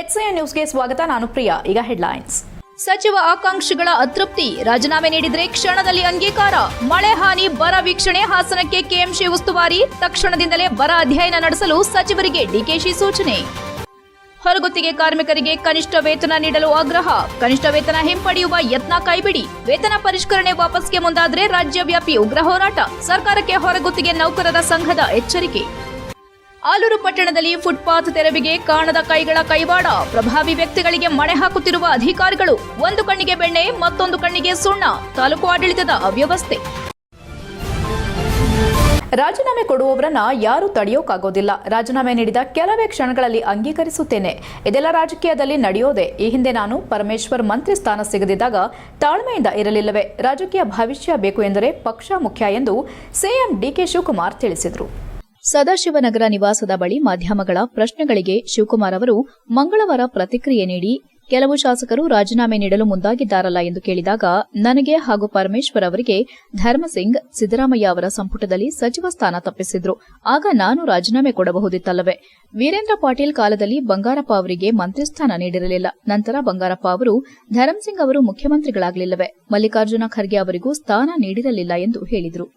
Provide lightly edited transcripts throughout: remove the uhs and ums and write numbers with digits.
HCN ನ್ಯೂಸ್ಗೆ ಸ್ವಾಗತ. ನಾನು ಪ್ರಿಯಾ. ಈಗ ಹೆಡ್ಲೈನ್ಸ್. ಸಚಿವ ಆಕಾಂಕ್ಷಿಗಳ ಅತೃಪ್ತಿ, ರಾಜೀನಾಮೆ ನೀಡಿದ್ರೆ ಕ್ಷಣದಲ್ಲಿ ಅಂಗೀಕಾರ. ಮಳೆ ಹಾನಿ ಬರ ವೀಕ್ಷಣೆ, ಹಾಸನಕ್ಕೆ ಕೆಎಂಸಿ ಉಸ್ತುವಾರಿ, ತಕ್ಷಣದಿಂದಲೇ ಬರ ಅಧ್ಯಯನ ನಡೆಸಲು ಸಚಿವರಿಗೆ ಡಿಕೆಶಿ ಸೂಚನೆ. ಹೊರಗುತ್ತಿಗೆ ಕಾರ್ಮಿಕರಿಗೆ ಕನಿಷ್ಠ ವೇತನ ನೀಡಲು ಆಗ್ರಹ, ಕನಿಷ್ಠ ವೇತನ ಹಿಂಪಡೆಯುವ ಯತ್ನ ಕೈಬಿಡಿ. ವೇತನ ಪರಿಷ್ಕರಣೆ ವಾಪಸ್ಗೆ ಮುಂದಾದರೆ ರಾಜ್ಯವ್ಯಾಪಿ ಉಗ್ರ ಹೋರಾಟ, ಸರ್ಕಾರಕ್ಕೆ ಹೊರಗುತ್ತಿಗೆ ನೌಕರರ ಸಂಘದ ಎಚ್ಚರಿಕೆ. ಆಲೂರು ಪಟ್ಟಣದಲ್ಲಿ ಫುಟ್ಪಾತ್ ತೆರವಿಗೆ ಕಾಣದ ಕೈಗಳ ಕೈವಾಡ, ಪ್ರಭಾವಿ ವ್ಯಕ್ತಿಗಳಿಗೆ ಮಣೆ ಹಾಕುತ್ತಿರುವ ಅಧಿಕಾರಿಗಳು. ಒಂದು ಕಣ್ಣಿಗೆ ಬೆಣ್ಣೆ, ಮತ್ತೊಂದು ಕಣ್ಣಿಗೆ ಸುಣ್ಣ, ತಾಲೂಕು ಆಡಳಿತದ ಅವ್ಯವಸ್ಥೆ. ರಾಜೀನಾಮೆ ಕೊಡುವವರನ್ನ ಯಾರೂ ತಡೆಯೋಕ್ಕಾಗೋದಿಲ್ಲ. ರಾಜೀನಾಮೆ ನೀಡಿದ ಕೆಲವೇ ಕ್ಷಣಗಳಲ್ಲಿ ಅಂಗೀಕರಿಸುತ್ತೇನೆ. ಇದೆಲ್ಲ ರಾಜಕೀಯದಲ್ಲಿ ನಡೆಯೋದೆ. ಈ ಹಿಂದೆ ನಾನು ಪರಮೇಶ್ವರ್ ಮಂತ್ರಿ ಸ್ಥಾನ ಸಿಗದಿದ್ದಾಗ ತಾಳ್ಮೆಯಿಂದ ಇರಲಿಲ್ಲವೇ? ರಾಜಕೀಯ ಭವಿಷ್ಯ ಬೇಕು ಎಂದರೆ ಪಕ್ಷ ಮುಖ್ಯ ಎಂದು ಸಿಎಂ ಡಿಕೆ ಶಿವಕುಮಾರ್ ತಿಳಿಸಿದರು. ಸದಾಶಿವನಗರ ನಿವಾಸದ ಬಳಿ ಮಾಧ್ಯಮಗಳ ಪ್ರಶ್ನೆಗಳಿಗೆ ಶಿವಕುಮಾರ್ ಅವರು ಮಂಗಳವಾರ ಪ್ರತಿಕ್ರಿಯೆ ನೀಡಿ, ಕೆಲವು ಶಾಸಕರು ರಾಜೀನಾಮೆ ನೀಡಲು ಮುಂದಾಗಿದ್ದಾರಲ್ಲ ಎಂದು ಕೇಳಿದಾಗ, ನನಗೆ ಹಾಗೂ ಪರಮೇಶ್ವರ್ ಅವರಿಗೆ ಧರ್ಮಸಿಂಗ್, ಸಿದ್ದರಾಮಯ್ಯ ಅವರ ಸಂಪುಟದಲ್ಲಿ ಸಚಿವ ಸ್ಥಾನ ತಪ್ಪಿಸಿದ್ರು. ಆಗ ನಾನು ರಾಜೀನಾಮೆ ಕೊಡಬಹುದಿತ್ತಲ್ಲವೇ? ವೀರೇಂದ್ರ ಪಾಟೀಲ್ ಕಾಲದಲ್ಲಿ ಬಂಗಾರಪ್ಪ ಅವರಿಗೆ ಮಂತ್ರಿ ಸ್ಥಾನ ನೀಡಿರಲಿಲ್ಲ. ನಂತರ ಬಂಗಾರಪ್ಪ ಅವರು, ಧರ್ಮಸಿಂಗ್ ಅವರು ಮುಖ್ಯಮಂತ್ರಿಗಳಾಗಲಿಲ್ಲವೇ? ಮಲ್ಲಿಕಾರ್ಜುನ ಖರ್ಗೆ ಅವರಿಗೂ ಸ್ಥಾನ ನೀಡಿರಲಿಲ್ಲ ಎಂದು ಹೇಳಿದರು.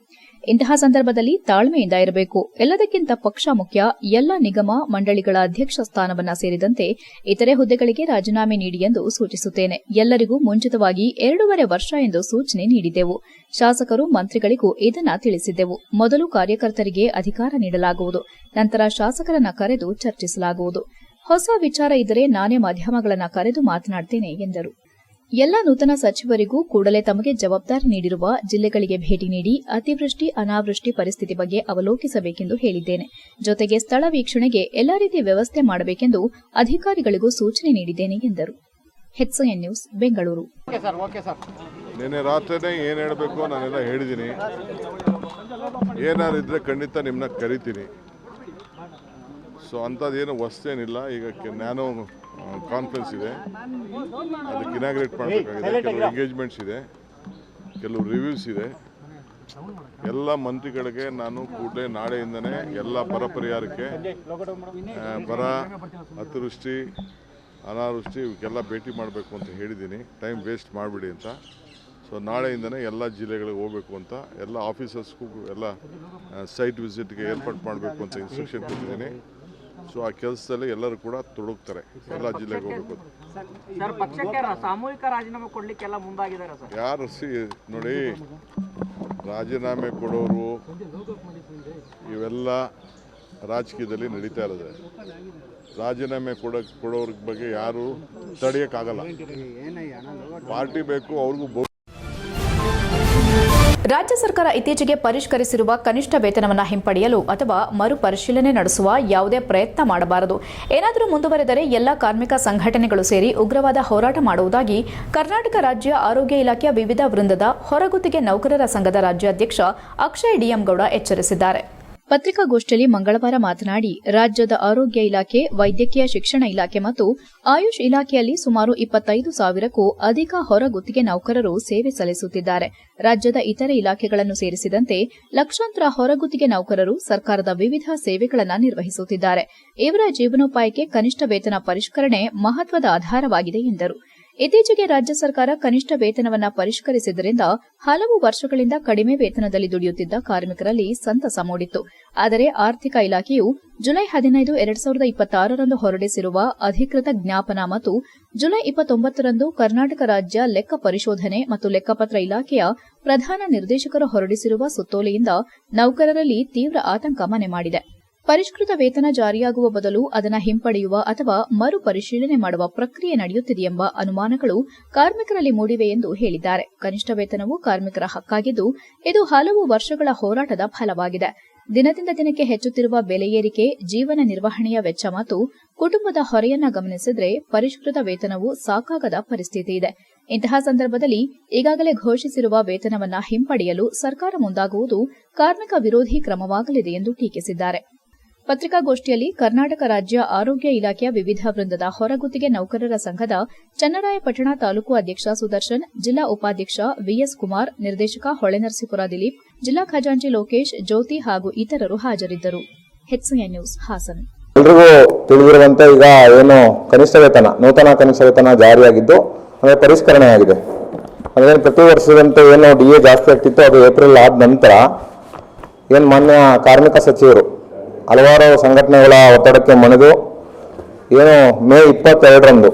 ಇಂತಹ ಸಂದರ್ಭದಲ್ಲಿ ತಾಳ್ಮೆಯಿಂದ ಇರಬೇಕು. ಎಲ್ಲದಕ್ಕಿಂತ ಪಕ್ಷ ಮುಖ್ಯ. ಎಲ್ಲ ನಿಗಮ ಮಂಡಳಿಗಳ ಅಧ್ಯಕ್ಷ ಸ್ಥಾನವನ್ನ ಸೇರಿದಂತೆ ಇತರೆ ಹುದ್ದೆಗಳಿಗೆ ರಾಜೀನಾಮೆ ನೀಡಿ ಎಂದು ಸೂಚಿಸುತ್ತೇನೆ. ಎಲ್ಲರಿಗೂ ಮುಂಚಿತವಾಗಿ 2.5 ವರ್ಷ ಎಂದು ಸೂಚನೆ ನೀಡಿದ್ದೆವು. ಶಾಸಕರು, ಮಂತ್ರಿಗಳಿಗೂ ಇದನ್ನ ತಿಳಿಸಿದ್ದೆವು. ಮೊದಲು ಕಾರ್ಯಕರ್ತರಿಗೆ ಅಧಿಕಾರ ನೀಡಲಾಗುವುದು, ನಂತರ ಶಾಸಕರನ್ನ ಕರೆದು ಚರ್ಚಿಸಲಾಗುವುದು. ಹೊಸ ವಿಚಾರ ಇದ್ದರೆ ನಾನೇ ಮಾಧ್ಯಮಗಳನ್ನ ಕರೆದು ಮಾತನಾಡ್ತೇನೆ ಎಂದರು. ಎಲ್ಲ ನೂತನ ಸಚಿವರಿಗೂ ಕೂಡಲೇ ತಮಗೆ ಜವಾಬ್ದಾರಿ ನೀಡಿರುವ ಜಿಲ್ಲೆಗಳಿಗೆ ಭೇಟಿ ನೀಡಿ ಅತಿವೃಷ್ಟಿ, ಅನಾವೃಷ್ಟಿ ಪರಿಸ್ಥಿತಿ ಬಗ್ಗೆ ಅವಲೋಕಿಸಬೇಕೆಂದು ಹೇಳಿದ್ದೇನೆ. ಜೊತೆಗೆ ಸ್ಥಳ ವೀಕ್ಷಣೆಗೆ ಎಲ್ಲಾ ರೀತಿಯ ವ್ಯವಸ್ಥೆ ಮಾಡಬೇಕೆಂದು ಅಧಿಕಾರಿಗಳಿಗೂ ಸೂಚನೆ ನೀಡಿದ್ದೇನೆ ಎಂದರು. HCN news, Bengaluru. ನಿನ್ನೆ ರಾತ್ರಿನೇ ಏನು ಹೇಳಬೇಕು ನಾನೆಲ್ಲ ಹೇಳಿದ್ದೀನಿ. ಏನಾದ್ರು ಇದ್ರೆ ಖಂಡಿತ ನಿಮ್ಮನ್ನ ಕರಿತೀನಿ. ಸೊ ಅಂಥದ್ದೇನು ಹೊಸ್ತೇನಿಲ್ಲ. ಈಗ ನ್ಯಾನೋ ಕಾನ್ಫರೆನ್ಸ್ ಇದೆ, ಅದಕ್ಕೆ ಇನಾಗ್ರೇಟ್ ಮಾಡಬೇಕಾಗಿದೆ. ಕೆಲವು ಎಂಗೇಜ್ಮೆಂಟ್ಸ್ ಇದೆ, ಕೆಲವು ರಿವ್ಯೂಸ್ ಇದೆ. ಎಲ್ಲ ಮಂತ್ರಿಗಳಿಗೆ ನಾನು ಕೂಡಲೇ ನಾಳೆಯಿಂದನೇ ಎಲ್ಲ ಬರ ಪರಿಹಾರಕ್ಕೆ, ಬರ, ಅತಿವೃಷ್ಟಿ, ಅನಾವೃಷ್ಟಿ ಇವಕ್ಕೆಲ್ಲ ಭೇಟಿ ಮಾಡಬೇಕು ಅಂತ ಹೇಳಿದ್ದೀನಿ. ಟೈಮ್ ವೇಸ್ಟ್ ಮಾಡಿಬಿಡಿ ಅಂತ. ಸೊ ನಾಳೆಯಿಂದನೇ ಎಲ್ಲ ಜಿಲ್ಲೆಗಳಿಗೆ ಹೋಗಬೇಕು ಅಂತ, ಎಲ್ಲ ಆಫೀಸರ್ಸ್ಗೂ ಎಲ್ಲ ಸೈಟ್ ವಿಸಿಟ್ಗೆ ಏರ್ಪಾಟ್ ಮಾಡಬೇಕು ಅಂತ ಇನ್ಸ್ಟ್ರಕ್ಷನ್ ಕೊಟ್ಟಿದ್ದೀನಿ. ಸೊ ಆ ಕೆಲಸದಲ್ಲಿ ಎಲ್ಲರೂ ಕೂಡ ತೊಡಗ್ತಾರೆ. ಎಲ್ಲ ಜಿಲ್ಲೆಗೆ ಹೋಗಬೇಕು. ಸಾಮೂಹಿಕ ರಾಜೀನಾಮೆ ಕೊಡ್ಲಿಕ್ಕೆಲ್ಲ ಮುಂದಾಗಿದ್ದಾರೆ ಸರ್. ಯಾರು ನೋಡಿ, ರಾಜೀನಾಮೆ ಕೊಡೋರು ಇವೆಲ್ಲ ರಾಜಕೀಯದಲ್ಲಿ ನಡೀತಾ ಇರೋದು. ರಾಜೀನಾಮೆ ಕೊಡೋರ ಬಗ್ಗೆ ಯಾರು ತಡೆಯೋಕ್ಕಾಗಲ್ಲ. ಪಾರ್ಟಿ ಬೇಕು, ಅವ್ರಿಗೂ. ರಾಜ್ಯ ಸರ್ಕಾರ ಇತ್ತೀಚೆಗೆ ಪರಿಷ್ಕರಿಸಿರುವ ಕನಿಷ್ಠ ವೇತನವನ್ನು ಹಿಂಪಡೆಯಲು ಅಥವಾ ಮರುಪರಿಶೀಲನೆ ನಡೆಸುವ ಯಾವುದೇ ಪ್ರಯತ್ನ ಮಾಡಬಾರದು. ಏನಾದರೂ ಮುಂದುವರೆದರೆ ಎಲ್ಲ ಕಾರ್ಮಿಕ ಸಂಘಟನೆಗಳು ಸೇರಿ ಉಗ್ರವಾದ ಹೋರಾಟ ಮಾಡುವುದಾಗಿ ಕರ್ನಾಟಕ ರಾಜ್ಯ ಆರೋಗ್ಯ ಇಲಾಖೆಯ ವಿವಿಧ ವೃಂದದ ಹೊರಗುತ್ತಿಗೆ ನೌಕರರ ಸಂಘದ ರಾಜ್ಯಾಧ್ಯಕ್ಷ ಅಕ್ಷಯ್ ಡಿಎಂ ಗೌಡ ಎಚ್ಚರಿಸಿದ್ದಾರೆ. ಪತ್ರಿಕಾಗೋಷ್ಠಿಯಲ್ಲಿ ಮಂಗಳವಾರ ಮಾತನಾಡಿ, ರಾಜ್ಯದ ಆರೋಗ್ಯ ಇಲಾಖೆ, ವೈದ್ಯಕೀಯ ಶಿಕ್ಷಣ ಇಲಾಖೆ ಮತ್ತು ಆಯುಷ್ ಇಲಾಖೆಯಲ್ಲಿ ಸುಮಾರು 25,000ಕ್ಕೂ ಅಧಿಕ ಹೊರಗುತ್ತಿಗೆ ನೌಕರರು ಸೇವೆ ಸಲ್ಲಿಸುತ್ತಿದ್ದಾರೆ. ರಾಜ್ಯದ ಇತರೆ ಇಲಾಖೆಗಳನ್ನು ಸೇರಿಸಿದಂತೆ ಲಕ್ಷಾಂತರ ಹೊರಗುತ್ತಿಗೆ ನೌಕರರು ಸರ್ಕಾರದ ವಿವಿಧ ಸೇವೆಗಳನ್ನು ನಿರ್ವಹಿಸುತ್ತಿದ್ದಾರೆ. ಇವರ ಜೀವನೋಪಾಯಕ್ಕೆ ಕನಿಷ್ಠ ವೇತನ ಪರಿಷ್ಕರಣೆ ಮಹತ್ವದ ಆಧಾರವಾಗಿದೆ ಎಂದರು. ಇತ್ತೀಚೆಗೆ ರಾಜ್ಯ ಸರ್ಕಾರ ಕನಿಷ್ಠ ವೇತನವನ್ನು ಪರಿಷ್ಕರಿಸಿದ್ದರಿಂದ ಹಲವು ವರ್ಷಗಳಿಂದ ಕಡಿಮೆ ವೇತನದಲ್ಲಿ ದುಡಿಯುತ್ತಿದ್ದ ಕಾರ್ಮಿಕರಲ್ಲಿ ಸಂತಸ ಮೂಡಿತ್ತು. ಆದರೆ ಆರ್ಥಿಕ ಇಲಾಖೆಯು ಜುಲೈ 15, 2026ರಂದು ಹೊರಡಿಸಿರುವ ಅಧಿಕೃತ ಜ್ಞಾಪನ ಮತ್ತು ಜುಲೈ 29ರಂದು ಕರ್ನಾಟಕ ರಾಜ್ಯ ಲೆಕ್ಕ ಪರಿಶೋಧನೆ ಮತ್ತು ಲೆಕ್ಕಪತ್ರ ಇಲಾಖೆಯ ಪ್ರಧಾನ ನಿರ್ದೇಶಕರು ಹೊರಡಿಸಿರುವ ಸುತ್ತೋಲೆಯಿಂದ ನೌಕರರಲ್ಲಿ ತೀವ್ರ ಆತಂಕ ಮನೆ ಮಾಡಿದೆ. ಪರಿಷ್ಕೃತ ವೇತನ ಜಾರಿಯಾಗುವ ಬದಲು ಅದನ್ನು ಹಿಂಪಡೆಯುವ ಅಥವಾ ಮರುಪರಿಶೀಲನೆ ಮಾಡುವ ಪ್ರಕ್ರಿಯೆ ನಡೆಯುತ್ತಿದೆಯೆಂಬ ಅನುಮಾನಗಳು ಕಾರ್ಮಿಕರಲ್ಲಿ ಮೂಡಿವೆ ಎಂದು ಹೇಳಿದ್ದಾರೆ. ಕನಿಷ್ಠ ವೇತನವು ಕಾರ್ಮಿಕರ ಹಕ್ಕಾಗಿದ್ದು, ಇದು ಹಲವು ವರ್ಷಗಳ ಹೋರಾಟದ ಫಲವಾಗಿದೆ. ದಿನದಿಂದ ದಿನಕ್ಕೆ ಹೆಚ್ಚುತ್ತಿರುವ ಬೆಲೆ ಏರಿಕೆ, ಜೀವನ ನಿರ್ವಹಣೆಯ ವೆಚ್ಚ ಮತ್ತು ಕುಟುಂಬದ ಹೊರೆಯನ್ನ ಗಮನಿಸಿದರೆ ಪರಿಷ್ಕೃತ ವೇತನವು ಸಾಕಾಗದ ಪರಿಸ್ಥಿತಿ ಇದೆ. ಇಂತಹ ಸಂದರ್ಭದಲ್ಲಿ ಈಗಾಗಲೇ ಘೋಷಿಸಿರುವ ವೇತನವನ್ನ ಹಿಂಪಡೆಯಲು ಸರ್ಕಾರ ಮುಂದಾಗುವುದು ಕಾರ್ಮಿಕ ವಿರೋಧಿ ಕ್ರಮವಾಗಲಿದೆ ಎಂದು ಟೀಕಿಸಿದ್ದಾರೆ. ಪತ್ರಿಕಾಗೋಷ್ಠಿಯಲ್ಲಿ ಕರ್ನಾಟಕ ರಾಜ್ಯ ಆರೋಗ್ಯ ಇಲಾಖೆಯ ವಿವಿಧ ವೃಂದದ ಹೊರಗುತ್ತಿಗೆ ನೌಕರರ ಸಂಘದ ಚನ್ನರಾಯಪಟ್ಟಣ ತಾಲೂಕು ಅಧ್ಯಕ್ಷ ಸುದರ್ಶನ್, ಜಿಲ್ಲಾ ಉಪಾಧ್ಯಕ್ಷ ವಿಎಸ್ ಕುಮಾರ್, ನಿರ್ದೇಶಕ ಹೊಳೆನರಸೀಪುರ ದಿಲೀಪ್, ಜಿಲ್ಲಾ ಖಜಾಂಚಿ ಲೋಕೇಶ್, ಜ್ಯೋತಿ ಹಾಗೂ ಇತರರು ಹಾಜರಿದ್ದರು. HCN news Hassan. ಎಲ್ರಿಗೂ ತಿಳಿದಿರುವಂತೆ ಈಗ ಏನು ಕನಿಷ್ಠ ವೇತನ, ನೂತನ ಕನಿಷ್ಠ ವೇತನ ಜಾರಿಯಾಗಿದ್ದು ಅಂದರೆ ಪರಿಷ್ಕರಣೆ ಆಗಿದೆ. ಅಂದರೆ ಪ್ರತಿ ವರ್ಷದಂತೆ ಏನು DA ಜಾಸ್ತಿ ಆಗ್ತಿತ್ತು ಅದು ಏಪ್ರಿಲ್ ಆದ ನಂತರ ಏನು ಮಾನ್ಯ ಕಾರ್ಮಿಕ ಸಚಿವರು ಹಲವಾರು ಸಂಘಟನೆಗಳ ಒತ್ತಡಕ್ಕೆ ಮಣಿದು ಏನು ಮೇ 22ರಂದು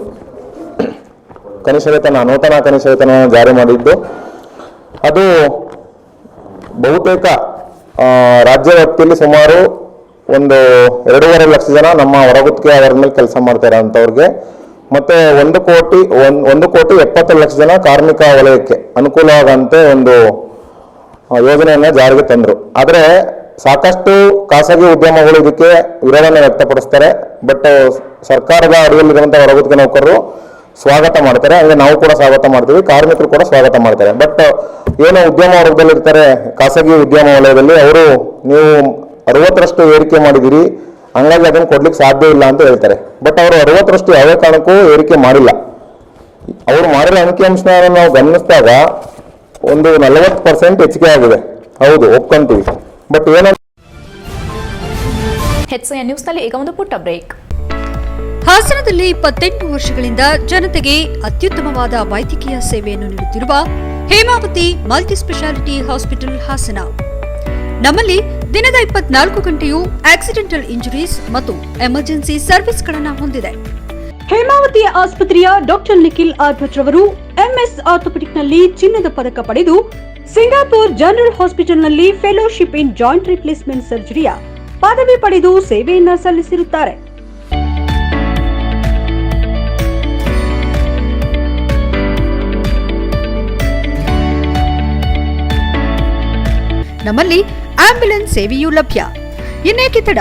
ಕನಿಷ್ಠ ವೇತನ, ನೂತನ ಕನಿಷ್ಠ ವೇತನ ಜಾರಿ ಮಾಡಿದ್ದು. ಅದು ಬಹುತೇಕ ರಾಜ್ಯ ವ್ಯಾಪ್ತಿಯಲ್ಲಿ ಸುಮಾರು ಒಂದು 2.5 ಲಕ್ಷ ಜನ ನಮ್ಮ ಹೊರಗುತ್ತಿಗೆ ಅವರ ಮೇಲೆ ಕೆಲಸ ಮಾಡ್ತಾ ಇರೋಂಥವ್ರಿಗೆ ಮತ್ತೆ 1,70,00,000 ಜನ ಕಾರ್ಮಿಕ ವಲಯಕ್ಕೆ ಅನುಕೂಲ ಆಗುವಂತೆ ಒಂದು ಯೋಜನೆಯನ್ನ ಜಾರಿಗೆ ತಂದರು. ಆದರೆ ಸಾಕಷ್ಟು ಖಾಸಗಿ ಉದ್ಯಮಗಳು ಇದಕ್ಕೆ ವಿರೋಧನ ವ್ಯಕ್ತಪಡಿಸ್ತಾರೆ. ಬಟ್ ಸರ್ಕಾರದ ಅಡಿಯಲ್ಲಿರುವಂತಹ ಹೊರಗುತ್ತಿಗೆ ನೌಕರರು ಸ್ವಾಗತ ಮಾಡ್ತಾರೆ. ಹಂಗೆ ನಾವು ಕೂಡ ಸ್ವಾಗತ ಮಾಡ್ತೀವಿ, ಕಾರ್ಮಿಕರು ಕೂಡ ಸ್ವಾಗತ ಮಾಡ್ತಾರೆ. ಬಟ್ ಏನು ಉದ್ಯಮ ವರ್ಗದಲ್ಲಿ ಇರ್ತಾರೆ ಖಾಸಗಿ ಉದ್ಯಮ ವಲಯದಲ್ಲಿ, ಅವರು ನೀವು 60ರಷ್ಟು ಏರಿಕೆ ಮಾಡಿದಿರಿ, ಹಂಗಾಗಿ ಅದನ್ನು ಕೊಡ್ಲಿಕ್ಕೆ ಸಾಧ್ಯ ಇಲ್ಲ ಅಂತ ಹೇಳ್ತಾರೆ. ಬಟ್ ಅವರು 60ರಷ್ಟು ಯಾವುದೇ ಕಾರಣಕ್ಕೂ ಏರಿಕೆ ಮಾಡಿಲ್ಲ. ಅವರು ಮಾಡಿರೋ ಅಂಕಿಅಂಶನ ನಾವು ಗಮನಿಸಿದಾಗ ಒಂದು 40% ಹೆಚ್ಚಿಗೆ ಆಗಿದೆ. ಹೌದು, ಒಪ್ಕೊಂತೀವಿ. ಬಟ್ ಏನಂತ HCN ನ್ಯೂಸ್ನಲ್ಲಿ ಈಗ ಒಂದು ಪುಟ್ಟ ಬ್ರೇಕ್. ಹಾಸನದಲ್ಲಿ 28 ವರ್ಷಗಳಿಂದ ಜನತೆಗೆ ಅತ್ಯುತ್ತಮವಾದ ವೈದ್ಯಕೀಯ ಸೇವೆಯನ್ನು ನೀಡುತ್ತಿರುವ Hemavathi multi speciality hospital Hassan. ನಮ್ಮಲ್ಲಿ ದಿನದ 24 ಗಂಟೆಯೂ ಆಕ್ಸಿಡೆಂಟಲ್ ಇಂಜುರೀಸ್ ಮತ್ತು ಎಮರ್ಜೆನ್ಸಿ ಸರ್ವಿಸ್ಗಳನ್ನು ಹೊಂದಿದೆ. ಹೇಮಾವತಿ ಆಸ್ಪತ್ರೆಯ ಡಾಕ್ಟರ್ ನಿಖಿಲ್ ಆರ್ ಭಟ್ ರವರು MS ಆರ್ಥೋಪೆಡಿಕ್ನಲ್ಲಿ ಚಿನ್ನದ ಪದಕ ಪಡೆದು ಸಿಂಗಾಪುರ್ ಜನರಲ್ ಹಾಸ್ಪಿಟಲ್ನಲ್ಲಿ ಫೆಲೋಶಿಪ್ ಇನ್ ಜಾಯಿಂಟ್ ರಿಪ್ಲೇಸ್ಮೆಂಟ್ ಸರ್ಜರಿಯ ಪದವಿ ಪಡೆದು ಸೇವೆಯನ್ನ ಸಲ್ಲಿಸಿರುತ್ತಾರೆ. ನಮ್ಮಲ್ಲಿ ಆಂಬ್ಯುಲೆನ್ಸ್ ಸೇವೆಯೂ ಲಭ್ಯ. ಇನ್ನೇಕೆ ತಡ?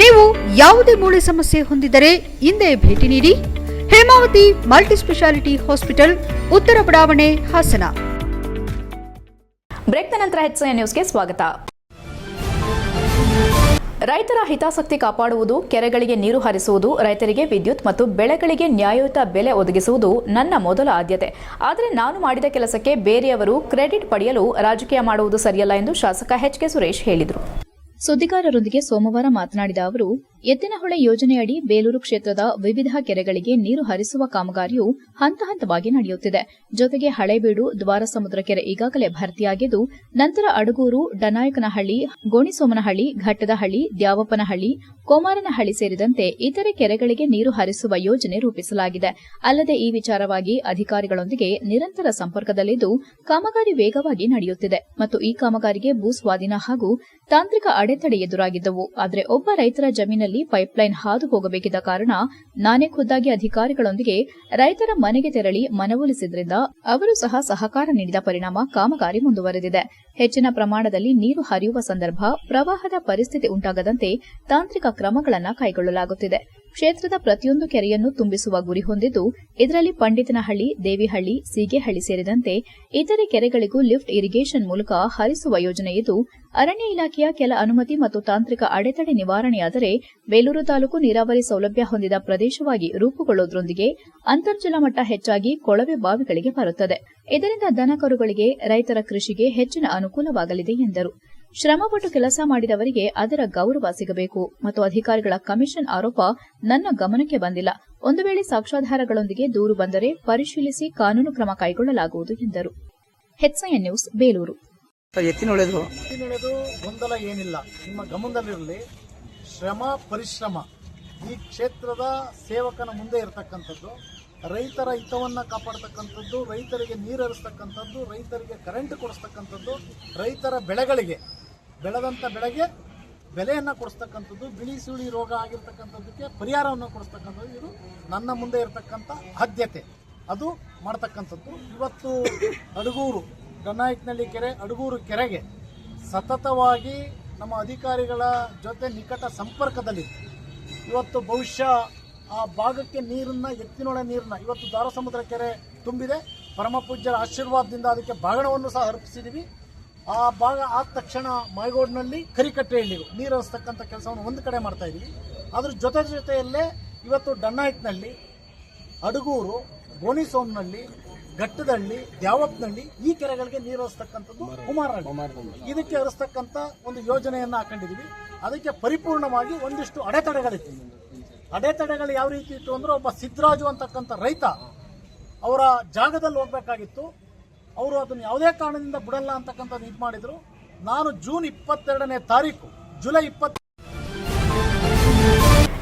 ನೀವು ಯಾವುದೇ ಮೂಳೆ ಸಮಸ್ಯೆ ಹೊಂದಿದರೆ ಹಿಂದೆ ಭೇಟಿ ನೀಡಿ. ಹೇಮಾವತಿ ಮಲ್ಟಿ ಸ್ಪೆಷಾಲಿಟಿ ಹಾಸ್ಪಿಟಲ್, ಉತ್ತರ ಬಡಾವಣೆ, ಹಾಸನ. ಬ್ರೇಕ್ನ ನಂತರ HCN ನ್ಯೂಸ್ಗೆ ಸ್ವಾಗತ. ರೈತರ ಹಿತಾಸಕ್ತಿ ಕಾಪಾಡುವುದು, ಕೆರೆಗಳಿಗೆ ನೀರು ಹರಿಸುವುದು, ರೈತರಿಗೆ ವಿದ್ಯುತ್ ಮತ್ತು ಬೆಳೆಗಳಿಗೆ ನ್ಯಾಯಯುತ ಬೆಲೆ ಒದಗಿಸುವುದು ನನ್ನ ಮೊದಲ ಆದ್ಯತೆ. ಆದರೆ ನಾನು ಮಾಡಿದ ಕೆಲಸಕ್ಕೆ ಬೇರೆಯವರು ಕ್ರೆಡಿಟ್ ಪಡೆಯಲು ರಾಜಕೀಯ ಮಾಡುವುದು ಸರಿಯಲ್ಲ ಎಂದು ಶಾಸಕ HK ಸುರೇಶ್ ಹೇಳಿದರು. ಸುದ್ದಿಗಾರರೊಂದಿಗೆ ಸೋಮವಾರ ಮಾತನಾಡಿದ ಅವರು, ಎತ್ತಿನಹೊಳೆ ಯೋಜನೆಯಡಿ ಬೇಲೂರು ಕ್ಷೇತ್ರದ ವಿವಿಧ ಕೆರೆಗಳಿಗೆ ನೀರು ಹರಿಸುವ ಕಾಮಗಾರಿಯು ಹಂತ ಹಂತವಾಗಿ ನಡೆಯುತ್ತಿದೆ. ಜೊತೆಗೆ ಹಳೇಬೀಡು, ದ್ವಾರಸಮುದ್ರ ಕೆರೆ ಈಗಾಗಲೇ ಭರ್ತಿಯಾಗಿದ್ದು, ನಂತರ ಅಡಗೂರು, ಡನಾಯಕನಹಳ್ಳಿ, ಗೋಣಿಸೋಮನಹಳ್ಳಿ, ಘಟ್ಟದಹಳ್ಳಿ, ದ್ಯಾವಪ್ಪನಹಳ್ಳಿ, ಕೋಮಾರನಹಳ್ಳಿ ಸೇರಿದಂತೆ ಇತರೆ ಕೆರೆಗಳಿಗೆ ನೀರು ಹರಿಸುವ ಯೋಜನೆ ರೂಪಿಸಲಾಗಿದೆ. ಅಲ್ಲದೆ ಈ ವಿಚಾರವಾಗಿ ಅಧಿಕಾರಿಗಳೊಂದಿಗೆ ನಿರಂತರ ಸಂಪರ್ಕದಲ್ಲಿದ್ದು ಕಾಮಗಾರಿ ವೇಗವಾಗಿ ನಡೆಯುತ್ತಿದೆ ಮತ್ತು ಈ ಕಾಮಗಾರಿಗೆ ಭೂ ಸ್ವಾಧೀನ ಹಾಗೂ ತಾಂತ್ರಿಕ ಅಡೆತಡೆ ಎದುರಾಗಿದ್ದವು. ಆದರೆ ಒಬ್ಬ ರೈತರ ಜಮೀನಲ್ಲಿ ಪೈಪ್ಲೈನ್ ಹಾದು ಹೋಗಬೇಕಿದ್ದ ಕಾರಣ ನಾನೇ ಖುದ್ದಾಗಿ ಅಧಿಕಾರಿಗಳೊಂದಿಗೆ ರೈತರ ಮನೆಗೆ ತೆರಳಿ ಮನವೊಲಿಸಿದ್ರಿಂದ ಅವರು ಸಹ ಸಹಕಾರ ನೀಡಿದ ಪರಿಣಾಮ ಕಾಮಗಾರಿ ಮುಂದುವರೆದಿದೆ. ಹೆಚ್ಚಿನ ಪ್ರಮಾಣದಲ್ಲಿ ನೀರು ಹರಿಯುವ ಸಂದರ್ಭ ಪ್ರವಾಹದ ಪರಿಸ್ಥಿತಿ ಉಂಟಾಗದಂತೆ ತಾಂತ್ರಿಕ ಕ್ರಮಗಳನ್ನು ಕೈಗೊಳ್ಳಲಾಗುತ್ತಿದೆ. ಕ್ಷೇತ್ರದ ಪ್ರತಿಯೊಂದು ಕೆರೆಯನ್ನು ತುಂಬಿಸುವ ಗುರಿ ಹೊಂದಿದ್ದು, ಇದರಲ್ಲಿ ಪಂಡಿತನಹಳ್ಳಿ, ದೇವಿಹಳ್ಳಿ, ಸೀಗೆಹಳ್ಳಿ ಸೇರಿದಂತೆ ಇತರೆ ಕೆರೆಗಳಿಗೂ ಲಿಫ್ಟ್ ಇರಿಗೇಷನ್ ಮೂಲಕ ಹರಿಸುವ ಯೋಜನೆಯಿದ್ದು, ಅರಣ್ಯ ಇಲಾಖೆಯ ಕೆಲ ಅನುಮತಿ ಮತ್ತು ತಾಂತ್ರಿಕ ಅಡೆತಡೆ ನಿವಾರಣೆಯಾದರೆ ಬೇಲೂರು ತಾಲೂಕು ನೀರಾವರಿ ಸೌಲಭ್ಯ ಹೊಂದಿದ ಪ್ರದೇಶವಾಗಿ ರೂಪುಗೊಳ್ಳುವುದರೊಂದಿಗೆ ಅಂತರ್ಜಲ ಮಟ್ಟ ಹೆಚ್ಚಾಗಿ ಕೊಳವೆ ಬಾವಿಗಳಿಗೆ ಬರುತ್ತದೆ. ಇದರಿಂದ ದನಕರುಗಳಿಗೆ, ರೈತರ ಕೃಷಿಗೆ ಹೆಚ್ಚಿನ ಅನುಕೂಲವಾಗಲಿದೆ ಎಂದರು. ಶ್ರಮಪಟ್ಟು ಕೆಲಸ ಮಾಡಿದವರಿಗೆ ಅದರ ಗೌರವ ಸಿಗಬೇಕು ಮತ್ತು ಅಧಿಕಾರಿಗಳ ಕಮಿಷನ್ ಆರೋಪ ನನ್ನ ಗಮನಕ್ಕೆ ಬಂದಿಲ್ಲ. ಒಂದು ವೇಳೆ ಸಾಕ್ಷ್ಯಾಧಾರಗಳೊಂದಿಗೆ ದೂರು ಬಂದರೆ ಪರಿಶೀಲಿಸಿ ಕಾನೂನು ಕ್ರಮ ಕೈಗೊಳ್ಳಲಾಗುವುದು ಎಂದರು. HCN news, Belur. ಎತ್ತಿನೊಳೆದು ಗೊಂದಲ ಏನಿಲ್ಲ, ನಿಮ್ಮ ಗಮನದಲ್ಲಿರಲಿ. ಶ್ರಮ ಪರಿಶ್ರಮ ಈ ಕ್ಷೇತ್ರದ ಸೇವಕನ ಮುಂದೆ ಇರತಕ್ಕಂಥದ್ದು, ರೈತರ ಹಿತವನ್ನು ಕಾಪಾಡ್ತಕ್ಕಂಥದ್ದು, ರೈತರಿಗೆ ನೀರು ಹರಿಸ್ತಕ್ಕಂಥದ್ದು, ರೈತರಿಗೆ ಕರೆಂಟ್ ಕೊಡಿಸ್ತಕ್ಕಂಥದ್ದು, ರೈತರ ಬೆಳೆಗಳಿಗೆ ಬೆಳೆದಂಥ ಬೆಳೆಗೆ ಬೆಲೆಯನ್ನು ಕೊಡಿಸ್ತಕ್ಕಂಥದ್ದು, ಬಿಳಿ ಸುಳಿ ರೋಗ ಆಗಿರ್ತಕ್ಕಂಥದ್ದಕ್ಕೆ ಪರಿಹಾರವನ್ನು ಕೊಡಿಸ್ತಕ್ಕಂಥದ್ದು, ಇದು ನನ್ನ ಮುಂದೆ ಇರತಕ್ಕಂಥ ಆದ್ಯತೆ. ಅದು ಮಾಡ್ತಕ್ಕಂಥದ್ದು. ಇವತ್ತು ಅಡಗೂರು, ಡನಾಯಕನಹಳ್ಳಿ ಕೆರೆ, ಅಡಗೂರು ಕೆರೆಗೆ ಸತತವಾಗಿ ನಮ್ಮ ಅಧಿಕಾರಿಗಳ ಜೊತೆ ನಿಕಟ ಸಂಪರ್ಕದಲ್ಲಿ ಇವತ್ತು ಬಹುಶಃ ಆ ಭಾಗಕ್ಕೆ ನೀರನ್ನು, ಎತ್ತಿನೊಳೆ ನೀರನ್ನ ಇವತ್ತು ದ್ವಾರಸಮುದ್ರ ಕೆರೆ ತುಂಬಿದೆ. ಪರಮಪೂಜ್ಯರ ಆಶೀರ್ವಾದದಿಂದ ಅದಕ್ಕೆ ಬಾಗಣವನ್ನು ಸಹ ಅರ್ಪಿಸಿದ್ದೀವಿ. ಆ ಭಾಗ ಆದ ತಕ್ಷಣ ಮಾಯಗೋಡ್ನಲ್ಲಿ ಕರಿಕಟ್ಟೆಹಳ್ಳಿಗೂ ನೀರು ಹರಿಸ್ತಕ್ಕಂಥ ಕೆಲಸವನ್ನು ಒಂದು ಕಡೆ ಮಾಡ್ತಾ ಇದ್ದೀವಿ. ಅದ್ರ ಜೊತೆಯಲ್ಲೇ ಇವತ್ತು ಡನ್ನಾಯಕನಹಳ್ಳಿ, ಅಡಗೂರು, ಗೋಣಿಸೋಮನಹಳ್ಳಿ, ಘಟ್ಟದಹಳ್ಳಿ, ದ್ಯಾವಪ್ಪನಹಳ್ಳಿ ಈ ಕೆರೆಗಳಿಗೆ ನೀರು ಹರಿಸ್ತಕ್ಕಂಥದ್ದು ಕುಮಾರಹಳ್ಳಿ. ಇದಕ್ಕೆ ಹರಿಸ್ತಕ್ಕಂಥ ಒಂದು ಯೋಜನೆಯನ್ನು ಹಾಕೊಂಡಿದ್ವಿ. ಅದಕ್ಕೆ ಪರಿಪೂರ್ಣವಾಗಿ ಒಂದಿಷ್ಟು ಅಡೆತಡೆಗಳಿತ್ತು. ಅಡೆತಡೆಗಳು ಯಾವ ರೀತಿ ಇತ್ತು ಅಂದ್ರೆ, ಒಬ್ಬ ಸಿದ್ದರಾಜು ಅಂತಕ್ಕಂಥ ರೈತ ಅವರ ಜಾಗದಲ್ಲಿ ಹೋಗ್ಬೇಕಾಗಿತ್ತು. ಅವರು ಅದನ್ನು ಯಾವುದೇ ಕಾರಣದಿಂದ ಬಿಡಲ್ಲ ಅಂತಕ್ಕಂಥದ್ದು ಇದು ಮಾಡಿದ್ರು. ನಾನು ಜೂನ್ 22ನೇ ತಾರೀಕು, ಜುಲೈ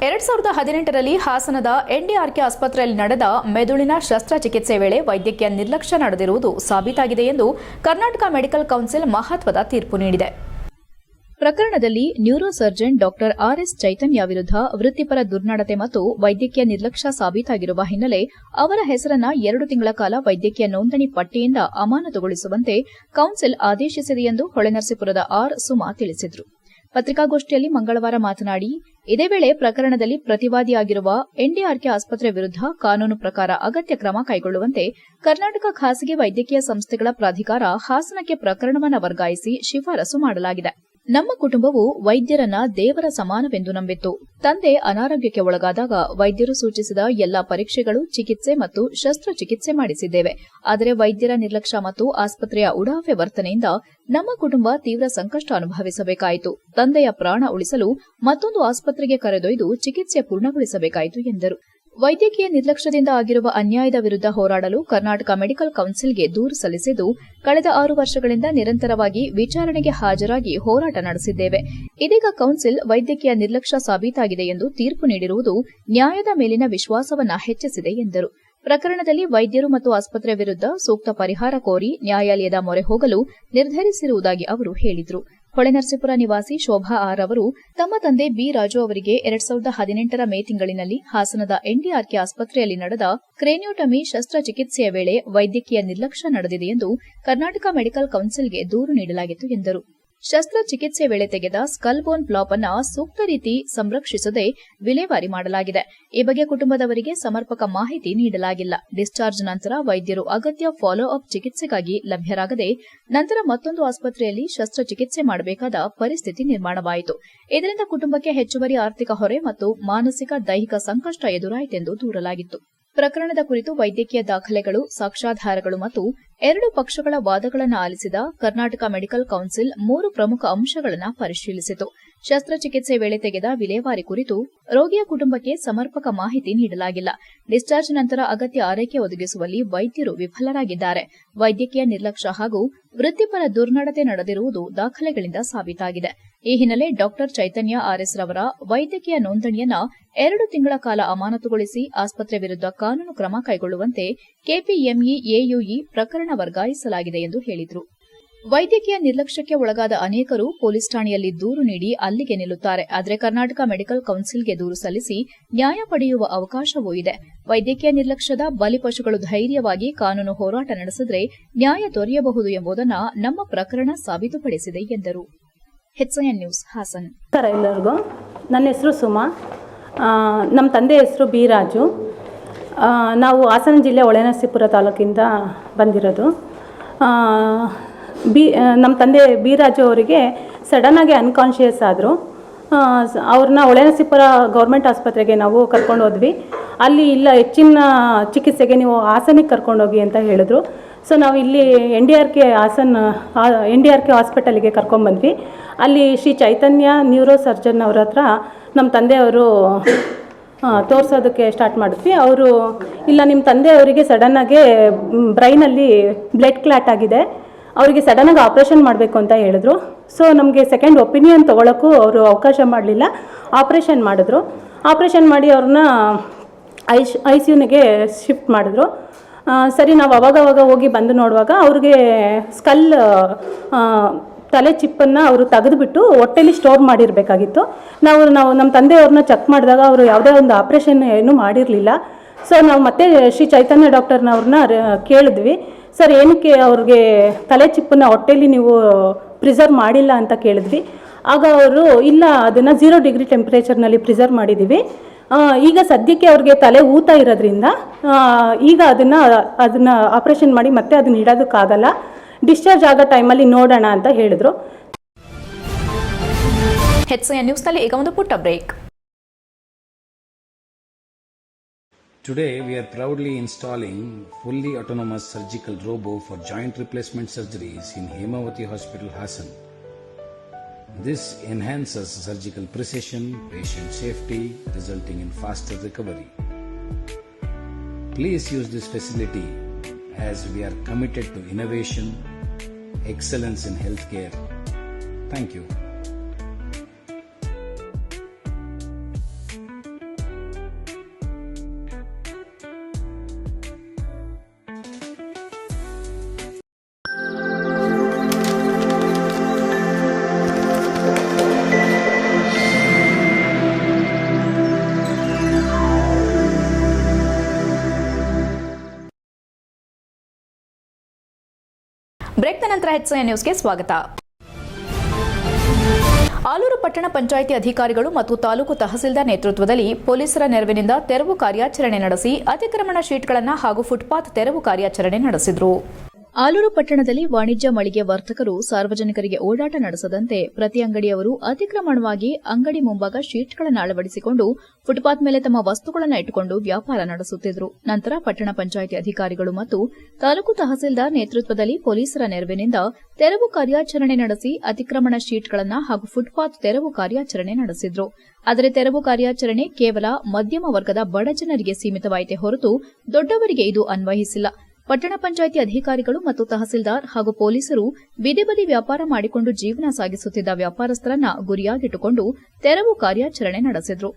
2018ರಲ್ಲಿ ಹಾಸನದ ಎನ್ಡಿಆರ್ಕೆ ಆಸ್ಪತ್ರೆಯಲ್ಲಿ ನಡೆದ ಮೆದುಳಿನ ಶಸ್ತ್ರಚಿಕಿತ್ಸೆ ವೇಳೆ ವೈದ್ಯಕೀಯ ನಿರ್ಲಕ್ಷ್ಯ ನಡೆದಿರುವುದು ಸಾಬೀತಾಗಿದೆ ಎಂದು ಕರ್ನಾಟಕ ಮೆಡಿಕಲ್ ಕೌನ್ಸಿಲ್ ಮಹತ್ವದ ತೀರ್ಪು ನೀಡಿದೆ. ಪ್ರಕರಣದಲ್ಲಿ ನ್ಯೂರೋ ಸರ್ಜನ್ ಡಾಕ್ಟರ್ ಆರ್ಎಸ್ ಚೈತನ್ಯ ವಿರುದ್ಧ ವೃತ್ತಿಪರ ದುರ್ನಡತೆ ಮತ್ತು ವೈದ್ಯಕೀಯ ನಿರ್ಲಕ್ಷ್ಯ ಸಾಬೀತಾಗಿರುವ ಹಿನ್ನೆಲೆ ಅವರ ಹೆಸರನ್ನ 2 ತಿಂಗಳ ಕಾಲ ವೈದ್ಯಕೀಯ ನೋಂದಣಿ ಪಟ್ಟಿಯಿಂದ ಅಮಾನತುಗೊಳಿಸುವಂತೆ ಕೌನ್ಸಿಲ್ ಆದೇಶಿಸಿದೆ ಎಂದು ಹೊಳೆನರಸೀಪುರದ ಆರ್ ಸುಮಾ ತಿಳಿಸಿದರು. ಪತ್ರಿಕಾಗೋಷ್ಠಿಯಲ್ಲಿ ಮಂಗಳವಾರ ಮಾತನಾಡಿ, ಇದೇ ವೇಳೆ ಪ್ರಕರಣದಲ್ಲಿ ಪ್ರತಿವಾದಿಯಾಗಿರುವ ಎನ್ಡಿಆರ್ಕೆ ಆಸ್ಪತ್ರೆ ವಿರುದ್ಧ ಕಾನೂನು ಪ್ರಕಾರ ಅಗತ್ಯ ಕ್ರಮ ಕೈಗೊಳ್ಳುವಂತೆ ಕರ್ನಾಟಕ ಖಾಸಗಿ ವೈದ್ಯಕೀಯ ಸಂಸ್ಥೆಗಳ ಪ್ರಾಧಿಕಾರ ಹಾಸನಕ್ಕೆ ಪ್ರಕರಣವನ್ನು ವರ್ಗಾಯಿಸಿ ಶಿಫಾರಸು ಮಾಡಲಾಗಿದೆ. ನಮ್ಮ ಕುಟುಂಬವು ವೈದ್ಯರನ್ನ ದೇವರ ಸಮಾನವೆಂದು ನಂಬಿತ್ತು. ತಂದೆ ಅನಾರೋಗ್ಯಕ್ಕೆ ಒಳಗಾದಾಗ ವೈದ್ಯರು ಸೂಚಿಸಿದ ಎಲ್ಲಾ ಪರೀಕ್ಷೆಗಳು, ಚಿಕಿತ್ಸೆ ಮತ್ತು ಶಸ್ತ್ರಚಿಕಿತ್ಸೆ ಮಾಡಿಸಿದ್ದೇವೆ. ಆದರೆ ವೈದ್ಯರ ನಿರ್ಲಕ್ಷ್ಯ ಮತ್ತು ಆಸ್ಪತ್ರೆಯ ಉಡಾಫೆ ವರ್ತನೆಯಿಂದ ನಮ್ಮ ಕುಟುಂಬ ತೀವ್ರ ಸಂಕಷ್ಟ ಅನುಭವಿಸಬೇಕಾಯಿತು. ತಂದೆಯ ಪ್ರಾಣ ಉಳಿಸಲು ಮತ್ತೊಂದು ಆಸ್ಪತ್ರೆಗೆ ಕರೆದೊಯ್ದು ಚಿಕಿತ್ಸೆ ಪೂರ್ಣಗೊಳಿಸಬೇಕಾಯಿತು ಎಂದರು. ವೈದ್ಯಕೀಯ ನಿರ್ಲಕ್ಷ್ಯದಿಂದ ಆಗಿರುವ ಅನ್ಯಾಯದ ವಿರುದ್ಧ ಹೋರಾಡಲು ಕರ್ನಾಟಕ ಮೆಡಿಕಲ್ ಕೌನ್ಸಿಲ್ಗೆ ದೂರು ಸಲ್ಲಿಸಿದ್ದು, ಕಳೆದ 6 ವರ್ಷಗಳಿಂದ ನಿರಂತರವಾಗಿ ವಿಚಾರಣೆಗೆ ಹಾಜರಾಗಿ ಹೋರಾಟ ನಡೆಸಿದ್ದೇವೆ. ಇದೀಗ ಕೌನ್ಸಿಲ್ ವೈದ್ಯಕೀಯ ನಿರ್ಲಕ್ಷ್ಯ ಸಾಬೀತಾಗಿದೆ ಎಂದು ತೀರ್ಪು ನೀಡಿರುವುದು ನ್ಯಾಯದ ಮೇಲಿನ ವಿಶ್ವಾಸವನ್ನ ಹೆಚ್ಚಿಸಿದೆ ಎಂದರು. ಪ್ರಕರಣದಲ್ಲಿ ವೈದ್ಯರು ಮತ್ತು ಆಸ್ಪತ್ರೆ ವಿರುದ್ಧ ಸೂಕ್ತ ಪರಿಹಾರ ಕೋರಿ ನ್ಯಾಯಾಲಯದ ಮೊರೆ ಹೋಗಲು ನಿರ್ಧರಿಸಿರುವುದಾಗಿ ಅವರು ಹೇಳಿದರು. ಹೊಳೆನರಸೀಪುರ ನಿವಾಸಿ ಶೋಭಾ ಆರ್ ಅವರು ತಮ್ಮ ತಂದೆ ಬಿ ರಾಜು ಅವರಿಗೆ 2018ರ ಮೇ ತಿಂಗಳಿನಲ್ಲಿ ಹಾಸನದ ಎನ್ಡಿಆರ್ಕೆ ಆಸ್ಪತ್ರೆಯಲ್ಲಿ ನಡೆದ ಕ್ರೇನಿಯೋಟಮಿ ಶಸ್ತ್ರಚಿಕಿತ್ಸೆಯ ವೇಳೆ ವೈದ್ಯಕೀಯ ನಿರ್ಲಕ್ಷ್ಯ ನಡೆದಿದೆ ಎಂದು ಕರ್ನಾಟಕ ಮೆಡಿಕಲ್ ಕೌನ್ಸಿಲ್ಗೆ ದೂರು ನೀಡಲಾಗಿತ್ತು ಎಂದರು. ಶಸ್ತ್ರಚಿಕಿತ್ಸೆ ವೇಳೆ ತೆಗೆದ ಸ್ಕಲ್ ಬೋನ್ ಫ್ಲಾಪ್ ಅನ್ನು ಸೂಕ್ತ ರೀತಿ ಸಂರಕ್ಷಿಸದೆ ವಿಲೇವಾರಿ ಮಾಡಲಾಗಿದೆ. ಈ ಬಗ್ಗೆ ಕುಟುಂಬದವರಿಗೆ ಸಮರ್ಪಕ ಮಾಹಿತಿ ನೀಡಲಾಗಿಲ್ಲ. ಡಿಸ್ಚಾರ್ಜ್ ನಂತರ ವೈದ್ಯರು ಅಗತ್ಯ ಫಾಲೋ ಅಪ್ ಚಿಕಿತ್ಸೆಗಾಗಿ ಲಭ್ಯರಾಗದೆ ನಂತರ ಮತ್ತೊಂದು ಆಸ್ಪತ್ರೆಯಲ್ಲಿ ಶಸ್ತ್ರಚಿಕಿತ್ಸೆ ಮಾಡಬೇಕಾದ ಪರಿಸ್ಥಿತಿ ನಿರ್ಮಾಣವಾಯಿತು. ಇದರಿಂದ ಕುಟುಂಬಕ್ಕೆ ಹೆಚ್ಚುವರಿ ಆರ್ಥಿಕ ಹೊರೆ ಮತ್ತು ಮಾನಸಿಕ, ದೈಹಿಕ ಸಂಕಷ್ಟ ಎದುರಾಯಿತೆಂದು ದೂರಲಾಗಿತ್ತು. ಪ್ರಕರಣದ ಕುರಿತು ವೈದ್ಯಕೀಯ ದಾಖಲೆಗಳು, ಸಾಕ್ಷ್ಯಾಧಾರಗಳು ಮತ್ತು 2 ಪಕ್ಷಗಳ ವಾದಗಳನ್ನು ಆಲಿಸಿದ ಕರ್ನಾಟಕ ಮೆಡಿಕಲ್ ಕೌನ್ಸಿಲ್ 3 ಪ್ರಮುಖ ಅಂಶಗಳನ್ನು ಪರಿಶೀಲಿಸಿತು. ಶಸ್ತ್ರಚಿಕಿತ್ಸೆ ವೇಳೆ ತೆಗೆದ ವಿಲೇವಾರಿ ಕುರಿತು ರೋಗಿಯ ಕುಟುಂಬಕ್ಕೆ ಸಮರ್ಪಕ ಮಾಹಿತಿ ನೀಡಲಾಗಿಲ್ಲ. ಡಿಸ್ಚಾರ್ಜ್ ನಂತರ ಅಗತ್ಯ ಆರೈಕೆ ಒದಗಿಸುವಲ್ಲಿ ವೈದ್ಯರು ವಿಫಲರಾಗಿದ್ದಾರೆ. ವೈದ್ಯಕೀಯ ನಿರ್ಲಕ್ಷ್ಯ ಹಾಗೂ ವೃತ್ತಿಪರ ದುರ್ನಡತೆ ನಡೆದಿರುವುದು ದಾಖಲೆಗಳಿಂದ ಸಾಬೀತಾಗಿದೆ. ಈ ಹಿನ್ನೆಲೆ ಡಾಕ್ಟರ್ ಚೈತನ್ಯ ಆರ್ಎಸ್ ರವರ ವೈದ್ಯಕೀಯ ನೋಂದಣಿಯನ್ನ 2 ತಿಂಗಳ ಕಾಲ ಅಮಾನತುಗೊಳಿಸಿ ಆಸ್ಪತ್ರೆ ವಿರುದ್ಧ ಕಾನೂನು ಕ್ರಮ ಕೈಗೊಳ್ಳುವಂತೆ ಕೆಪಿಎಂಇ ಎಯುಇ ಪ್ರಕರಣ ವರ್ಗಾಯಿಸಲಾಗಿದೆ ಎಂದು ಹೇಳಿದರು. ವೈದ್ಯಕೀಯ ನಿರ್ಲಕ್ಷ್ಯಕ್ಕೆ ಒಳಗಾದ ಅನೇಕರು ಪೊಲೀಸ್ ಠಾಣೆಯಲ್ಲಿ ದೂರು ನೀಡಿ ಅಲ್ಲಿಗೆ ನಿಲ್ಲುತ್ತಾರೆ. ಆದರೆ ಕರ್ನಾಟಕ ಮೆಡಿಕಲ್ ಕೌನ್ಸಿಲ್ಗೆ ದೂರು ಸಲ್ಲಿಸಿ ನ್ಯಾಯ ಪಡೆಯುವ ಅವಕಾಶವೂ ಇದೆ. ವೈದ್ಯಕೀಯ ನಿರ್ಲಕ್ಷ್ಯದ ಬಲಿಪಶುಗಳು ಧೈರ್ಯವಾಗಿ ಕಾನೂನು ಹೋರಾಟ ನಡೆಸಿದರೆ ನ್ಯಾಯ ದೊರೆಯಬಹುದು ಎಂಬುದನ್ನು ನಮ್ಮ ಪ್ರಕರಣ ಸಾಬೀತುಪಡಿಸಿದೆ ಎಂದರು. HCN news Hassan. ನಮಸ್ಕಾರ ಎಲ್ಲರಿಗೂ. ನನ್ನ ಹೆಸರು ಸುಮಾ. ನಮ್ಮ ತಂದೆ ಹೆಸರು ಬಿ ರಾಜು. ನಾವು ಹಾಸನ ಜಿಲ್ಲೆ ಹೊಳೆನರಸೀಪುರ ತಾಲೂಕಿಂದ ಬಂದಿರೋದು. ನಮ್ಮ ತಂದೆ ಬಿ ರಾಜು ಅವರಿಗೆ ಸಡನ್ನಾಗಿ ಅನ್ಕಾನ್ಷಿಯಸ್ ಆದರು. ಅವ್ರನ್ನ ಹೊಳೆನರಸೀಪುರ ಗೌರ್ಮೆಂಟ್ ಆಸ್ಪತ್ರೆಗೆ ನಾವು ಕರ್ಕೊಂಡು ಹೋದ್ವಿ. ಅಲ್ಲಿ ಇಲ್ಲ, ಹೆಚ್ಚಿನ ಚಿಕಿತ್ಸೆಗೆ ನೀವು ಹಾಸನಿಗೆ ಕರ್ಕೊಂಡೋಗಿ ಅಂತ ಹೇಳಿದ್ರು. ಸೊ ನಾವು ಇಲ್ಲಿ NDRK ಹಾಸ್ಪಿಟಲಿಗೆ ಕರ್ಕೊಂಡ್ಬಂದ್ವಿ. ಅಲ್ಲಿ ಶ್ರೀ ಚೈತನ್ಯ ನ್ಯೂರೋ ಸರ್ಜನ್ ಅವ್ರ ಹತ್ರ ನಮ್ಮ ತಂದೆಯವರು ತೋರಿಸೋದಕ್ಕೆ ಸ್ಟಾರ್ಟ್ ಮಾಡಿದ್ವಿ. ಅವರು ಇಲ್ಲ, ನಿಮ್ಮ ತಂದೆಯವರಿಗೆ ಸಡನ್ನಾಗೆ ಬ್ರೈನಲ್ಲಿ ಬ್ಲಡ್ ಕ್ಲಾಟ್ ಆಗಿದೆ, ಅವರಿಗೆ ಸಡನ್ನಾಗಿ ಆಪ್ರೇಷನ್ ಮಾಡಬೇಕು ಅಂತ ಹೇಳಿದ್ರು. ಸೊ ನಮಗೆ ಸೆಕೆಂಡ್ ಒಪಿನಿಯನ್ ತೊಗೊಳಕ್ಕೂ ಅವರು ಅವಕಾಶ ಮಾಡಲಿಲ್ಲ. ಆಪ್ರೇಷನ್ ಮಾಡಿದ್ರು. ಆಪ್ರೇಷನ್ ಮಾಡಿ ಅವ್ರನ್ನ ICUನಿಗೆ ಶಿಫ್ಟ್ ಮಾಡಿದ್ರು. ಸರಿ, ನಾವು ಅವಾಗವಾಗ ಹೋಗಿ ಬಂದು ನೋಡುವಾಗ ಅವ್ರಿಗೆ ಸ್ಕಲ್ ತಲೆ ಚಿಪ್ಪನ್ನು ಅವರು ತೆಗೆದುಬಿಟ್ಟು ಹೊಟ್ಟೆಲಿ ಸ್ಟೋರ್ ಮಾಡಿರಬೇಕಾಗಿತ್ತು. ನಾವು ನಮ್ಮ ತಂದೆಯವ್ರನ್ನ ಚೆಕ್ ಮಾಡಿದಾಗ ಅವರು ಯಾವುದೇ ಒಂದು ಆಪ್ರೇಷನ್ ಏನೂ ಮಾಡಿರಲಿಲ್ಲ. ಸೊ ನಾವು ಮತ್ತೆ ಶ್ರೀ ಚೈತನ್ಯ ಡಾಕ್ಟರ್ನವ್ರನ್ನ ಕೇಳಿದ್ವಿ, ಸರ್ ಏನಕ್ಕೆ ಅವ್ರಿಗೆ ತಲೆ ಚಿಪ್ಪನ್ನ ಹೊಟ್ಟೆಲಿ ನೀವು ಪ್ರಿಸರ್ವ್ ಮಾಡಿಲ್ಲ ಅಂತ ಕೇಳಿದ್ವಿ. ಆಗ ಅವರು ಇಲ್ಲ, ಅದನ್ನು 0 ಡಿಗ್ರಿ ಟೆಂಪ್ರೇಚರ್ನಲ್ಲಿ ಪ್ರಿಸರ್ವ್ ಮಾಡಿದ್ದೀವಿ. ಈಗ ಸದ್ಯಕ್ಕೆ ಅವ್ರಿಗೆ ತಲೆ ಊತ ಇರೋದ್ರಿಂದ ಈಗ ಅದನ್ನು ಆಪ್ರೇಷನ್ ಮಾಡಿ ಮತ್ತೆ ಅದನ್ನ ಇಡೋದಕ್ಕಾಗಲ್ಲ, ಡಿಸ್ಚಾರ್ಜ್ ಆಗೋ ಟೈಮಲ್ಲಿ ನೋಡೋಣ ಅಂತ ಹೇಳಿದ್ರು. HCN ನ್ಯೂಸ್ನಲ್ಲಿ ಈಗ ಒಂದು ಪುಟ್ಟ break. Today, we are proudly installing fully autonomous surgical robo for joint replacement surgeries in Hemavati Hospital, Hassan. This enhances surgical precision, patient safety, resulting in faster recovery. Please use this facility as we are committed to innovation, excellence in healthcare. Thank you. ಬ್ರೇಕ್ನ ನಂತರ HCN ನ್ಯೂಸ್ಗೆ ಸ್ವಾಗತ. ಆಲೂರು ಪಟ್ಟಣ ಪಂಚಾಯಿತಿ ಅಧಿಕಾರಿಗಳು ಮತ್ತು ತಾಲೂಕು ತಹಸೀಲ್ದಾರ್ ನೇತೃತ್ವದಲ್ಲಿ ಪೊಲೀಸರ ನೆರವಿನಿಂದ ತೆರವು ಕಾರ್ಯಾಚರಣೆ ನಡೆಸಿ ಅತಿಕ್ರಮಣ ಶೀಟ್ಗಳನ್ನು ಹಾಗೂ ಫುಟ್ಪಾತ್ ತೆರವು ಕಾರ್ಯಾಚರಣೆ ನಡೆಸಿದರು. ಆಲೂರು ಪಟ್ಟಣದಲ್ಲಿ ವಾಣಿಜ್ಯ ಮಳಿಗೆ ವರ್ತಕರು ಸಾರ್ವಜನಿಕರಿಗೆ ಓಡಾಟ ನಡೆಸದಂತೆ ಪ್ರತಿ ಅಂಗಡಿಯವರು ಅತಿಕ್ರಮಣವಾಗಿ ಅಂಗಡಿ ಮುಂಭಾಗ ಶೀಟ್ಗಳನ್ನು ಅಳವಡಿಸಿಕೊಂಡು ಫುಟ್ಪಾತ್ ಮೇಲೆ ತಮ್ಮ ವಸ್ತುಗಳನ್ನು ಇಟ್ಟುಕೊಂಡು ವ್ಯಾಪಾರ ನಡೆಸುತ್ತಿದ್ದರು. ನಂತರ ಪಟ್ಟಣ ಪಂಚಾಯಿತಿ ಅಧಿಕಾರಿಗಳು ಮತ್ತು ತಾಲೂಕು ತಹಸೀಲ್ದಾರ್ ನೇತೃತ್ವದಲ್ಲಿ ಪೊಲೀಸರ ನೆರವಿನಿಂದ ತೆರವು ಕಾರ್ಯಾಚರಣೆ ನಡೆಸಿ ಅತಿಕ್ರಮಣ ಶೀಟ್ಗಳನ್ನು ಹಾಗೂ ಫುಟ್ಪಾತ್ ತೆರವು ಕಾರ್ಯಾಚರಣೆ ನಡೆಸಿದ್ರು. ಆದರೆ ತೆರವು ಕಾರ್ಯಾಚರಣೆ ಕೇವಲ ಮಧ್ಯಮ ವರ್ಗದ ಬಡಜನರಿಗೆ ಸೀಮಿತವಾಯಿತೇ ಹೊರತು ದೊಡ್ಡವರಿಗೆ ಇದು ಅನ್ವಯಿಸಿಲ್ಲ. ಪಟ್ಟಣ ಪಂಚಾಯಿತಿ ಅಧಿಕಾರಿಗಳು ಮತ್ತು ತಹಸೀಲ್ದಾರ್ ಹಾಗೂ ಪೊಲೀಸರು ಬೀದಿ ಬದಿ ವ್ಯಾಪಾರ ಮಾಡಿಕೊಂಡು ಜೀವನ ಸಾಗಿಸುತ್ತಿದ್ದ ವ್ಯಾಪಾರಸ್ಥರನ್ನ ಗುರಿಯಾಗಿಟ್ಟುಕೊಂಡು ತೆರವು ಕಾರ್ಯಾಚರಣೆ ನಡೆಸಿದ್ರು.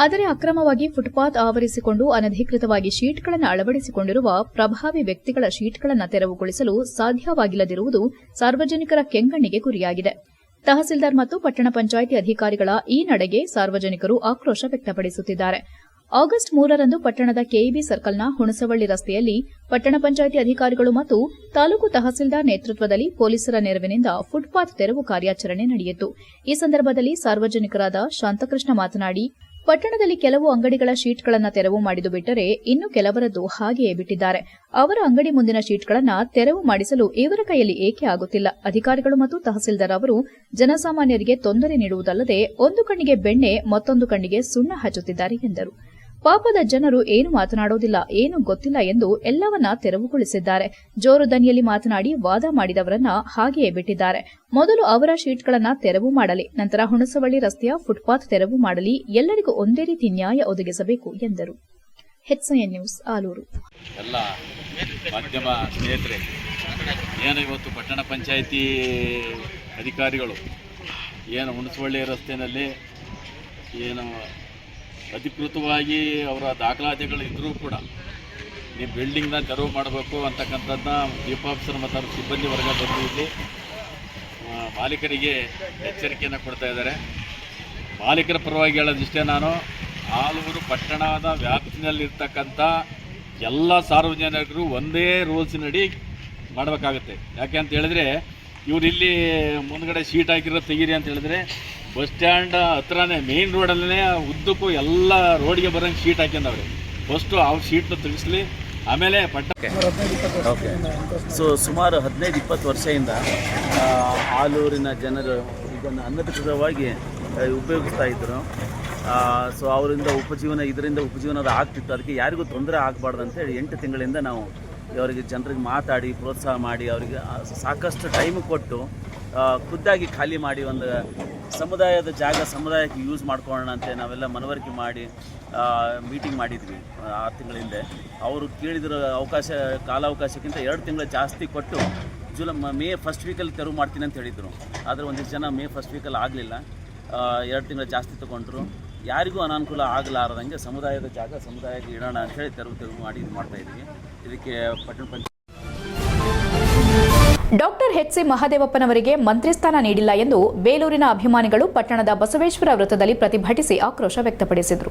ಆದರೆ ಅಕ್ರಮವಾಗಿ ಫುಟ್ಪಾತ್ ಆವರಿಸಿಕೊಂಡು ಅನಧಿಕೃತವಾಗಿ ಶೀಟ್ಗಳನ್ನು ಅಳವಡಿಸಿಕೊಂಡಿರುವ ಪ್ರಭಾವಿ ವ್ಯಕ್ತಿಗಳ ಶೀಟ್ಗಳನ್ನು ತೆರವುಗೊಳಿಸಲು ಸಾಧ್ಯವಾಗಿಲ್ಲದಿರುವುದು ಸಾರ್ವಜನಿಕರ ಕೆಂಗಣ್ಣಿಗೆ ಗುರಿಯಾಗಿದೆ. ತಹಸೀಲ್ದಾರ್ ಮತ್ತು ಪಟ್ಟಣ ಪಂಚಾಯಿತಿ ಅಧಿಕಾರಿಗಳ ಈ ನಡೆಗೆ ಸಾರ್ವಜನಿಕರು ಆಕ್ರೋಶ ವ್ಯಕ್ತಪಡಿಸುತ್ತಿದ್ದಾರೆ. ಆಗಸ್ಟ್ 3ರಂದು ಪಟ್ಟಣದ ಕೆಇಬಿ ಸರ್ಕಲ್ನ ಹುಣಸವಳ್ಳಿ ರಸ್ತೆಯಲ್ಲಿ ಪಟ್ಟಣ ಪಂಚಾಯಿತಿ ಅಧಿಕಾರಿಗಳು ಮತ್ತು ತಾಲೂಕು ತಹಸೀಲ್ದಾರ್ ನೇತೃತ್ವದಲ್ಲಿ ಪೊಲೀಸರ ನೆರವಿನಿಂದ ಫುಟ್ಪಾತ್ ತೆರವು ಕಾರ್ಯಾಚರಣೆ ನಡೆಯಿತು. ಈ ಸಂದರ್ಭದಲ್ಲಿ ಸಾರ್ವಜನಿಕರಾದ ಶಾಂತಕೃಷ್ಣ ಮಾತನಾಡಿ, ಪಟ್ಟಣದಲ್ಲಿ ಕೆಲವು ಅಂಗಡಿಗಳ ಶೀಟ್ಗಳನ್ನು ತೆರವು ಮಾಡಿದು ಬಿಟ್ಟರೆ ಇನ್ನು ಕೆಲವರದ್ದು ಹಾಗೆಯೇ ಬಿಟ್ಟಿದ್ದಾರೆ. ಅವರ ಅಂಗಡಿ ಮುಂದಿನ ಶೀಟ್ಗಳನ್ನು ತೆರವು ಮಾಡಿಸಲು ಇವರ ಕೈಯಲ್ಲಿ ಏಕೆ ಆಗುತ್ತಿಲ್ಲ? ಅಧಿಕಾರಿಗಳು ಮತ್ತು ತಹಸೀಲ್ದಾರ್ ಅವರು ಜನಸಾಮಾನ್ಯರಿಗೆ ತೊಂದರೆ ನೀಡುವುದಲ್ಲದೆ ಒಂದು ಕಣ್ಣಿಗೆ ಬೆಣ್ಣೆ ಮತ್ತೊಂದು ಕಣ್ಣಿಗೆ ಸುಣ್ಣ ಹಚ್ಚುತ್ತಿದ್ದಾರೆ ಎಂದರು. ಪಾಪದ ಜನರು ಏನು ಮಾತನಾಡೋದಿಲ್ಲ, ಏನು ಗೊತ್ತಿಲ್ಲ ಎಂದು ಎಲ್ಲವನ್ನ ತೆರವುಗೊಳಿಸಿದ್ದಾರೆ. ಜೋರು ದನಿಯಲ್ಲಿ ಮಾತನಾಡಿ ವಾದ ಮಾಡಿದವರನ್ನ ಹಾಗೆಯೇ ಬಿಟ್ಟಿದ್ದಾರೆ. ಮೊದಲು ಅವರ ಶೀಟ್ಗಳನ್ನು ತೆರವು ಮಾಡಲಿ, ನಂತರ ಹುಣಸವಳ್ಳಿ ರಸ್ತೆಯ ಫುಟ್ಪಾತ್ ತೆರವು ಮಾಡಲಿ. ಎಲ್ಲರಿಗೂ ಒಂದೇ ರೀತಿ ನ್ಯಾಯ ಒದಗಿಸಬೇಕು ಎಂದರು. HCN news Alur. ಎಲ್ಲ ಮಾಧ್ಯಮ ಸ್ನೇಹಿತರೆ, ಏನು ಇವತ್ತು ಪಟ್ಟಣ ಪಂಚಾಯಿತಿ ಅಧಿಕಾರಿಗಳು ಏನು ಹುಣಸವಳ್ಳಿ ರಸ್ತೆಯಲ್ಲಿ ಏನು ಅಧಿಕೃತವಾಗಿ ಅವರ ದಾಖಲಾತಿಗಳು ಇದ್ದರೂ ಕೂಡ ನೀವು ಬಿಲ್ಡಿಂಗ್ನ ತೆರವು ಮಾಡಬೇಕು ಅಂತಕ್ಕಂಥದ್ದನ್ನ ಚೀಫ್ ಆಫೀಸರ್ ಮತ್ತು ಅವ್ರ ಸಿಬ್ಬಂದಿ ವರ್ಗ ಬಂದು ಇಲ್ಲಿ ಮಾಲೀಕರಿಗೆ ಎಚ್ಚರಿಕೆಯನ್ನು ಕೊಡ್ತಾ ಇದ್ದಾರೆ. ಮಾಲೀಕರ ಪರವಾಗಿ ಹೇಳೋದಿಷ್ಟೇ, ನಾನು ಆಲೂರು ಪಟ್ಟಣದ ವ್ಯಾಪ್ತಿನಲ್ಲಿರ್ತಕ್ಕಂಥ ಎಲ್ಲ ಸಾರ್ವಜನಿಕರು ಒಂದೇ ರೂಲ್ಸಿನಡಿ ಮಾಡಬೇಕಾಗುತ್ತೆ. ಯಾಕೆ ಅಂತ ಹೇಳಿದ್ರೆ, ಇವ್ರು ಇಲ್ಲಿ ಮುಂದ್ಗಡೆ ಶೀಟ್ ಹಾಕಿರೋ ತೆಗೀರಿ ಅಂತ ಹೇಳಿದ್ರೆ ಬಸ್ ಸ್ಟ್ಯಾಂಡ್ ಹತ್ರನೇ ಮೇನ್ ರೋಡಲ್ಲೇ ಉದ್ದಕ್ಕೂ ಎಲ್ಲ ರೋಡಿಗೆ ಬರೋಂಗೆ ಶೀಟ್ ಹಾಕ್ಯಂದವ್ರೆ. ಫಸ್ಟು ಅವ್ರ ಶೀಟ್ನ ತೆಗಿಸ್ಲಿ, ಆಮೇಲೆ ಪಟ್ಟಕ್ಕೆ. ಓಕೆ, ಸೊ ಸುಮಾರು 15-20 ವರ್ಷದಿಂದ ಆಲೂರಿನ ಜನರು ಇದನ್ನು ಅನಧಿಕೃತವಾಗಿ ಉಪಯೋಗಿಸ್ತಾ ಇದ್ದರು. ಸೊ ಅವರಿಂದ ಇದರಿಂದ ಉಪಜೀವನ ಆಗ್ತಿತ್ತು. ಅದಕ್ಕೆ ಯಾರಿಗೂ ತೊಂದರೆ ಆಗಬಾರ್ದು ಅಂತೇಳಿ 8 ತಿಂಗಳಿಂದ ನಾವು ಅವರಿಗೆ ಜನರಿಗೆ ಮಾತಾಡಿ ಪ್ರೋತ್ಸಾಹ ಮಾಡಿ ಅವರಿಗೆ ಸಾಕಷ್ಟು ಟೈಮ್ ಕೊಟ್ಟು ಖುದ್ದಾಗಿ ಖಾಲಿ ಮಾಡಿ ಒಂದು ಸಮುದಾಯದ ಜಾಗ ಸಮುದಾಯಕ್ಕೆ ಯೂಸ್ ಮಾಡ್ಕೊಳ್ಳೋಣ ಅಂತ ನಾವೆಲ್ಲ ಮನವರಿಕೆ ಮಾಡಿ ಮೀಟಿಂಗ್ ಮಾಡಿದ್ವಿ 6 ತಿಂಗಳ ಹಿಂದೆ. ಅವರು ಕೇಳಿದ್ರ ಕಾಲಾವಕಾಶಕ್ಕಿಂತ 2 ತಿಂಗಳು ಜಾಸ್ತಿ ಕೊಟ್ಟು ಮೇ ಫಸ್ಟ್ ವೀಕಲ್ಲಿ ತೆರವು ಮಾಡ್ತೀನಿ ಅಂತ ಹೇಳಿದರು. ಆದರೆ ಒಂದಿಷ್ಟು ಜನ ಮೇ ಫಸ್ಟ್ ವೀಕಲ್ಲಿ ಆಗಲಿಲ್ಲ, 2 ತಿಂಗಳು ಜಾಸ್ತಿ ತೊಗೊಂಡ್ರು. ಯಾರಿಗೂ ಅನಾನುಕೂಲ ಆಗಲಾರದಂಗೆ ಸಮುದಾಯದ ಜಾಗ ಸಮುದಾಯಕ್ಕೆ ಇಡೋಣ ಅಂಥೇಳಿ ತೆರವು ಮಾಡಿ ಇದು ಮಾಡ್ತಾಯಿದ್ವಿ. ಇದಕ್ಕೆ ಪಟ್ಟಣ ಪಂಚಾಯತ್ ಡಾಕ್ಟರ್ HC ಮಹದೇವಪ್ಪನವರಿಗೆ ಮಂತ್ರಿ ಸ್ಥಾನ ನೀಡಿಲ್ಲ ಎಂದು ಬೇಲೂರಿನ ಅಭಿಮಾನಿಗಳು ಪಟ್ಟಣದ ಬಸವೇಶ್ವರ ವೃತ್ತದಲ್ಲಿ ಪ್ರತಿಭಟಿಸಿ ಆಕ್ರೋಶ ವ್ಯಕ್ತಪಡಿಸಿದರು.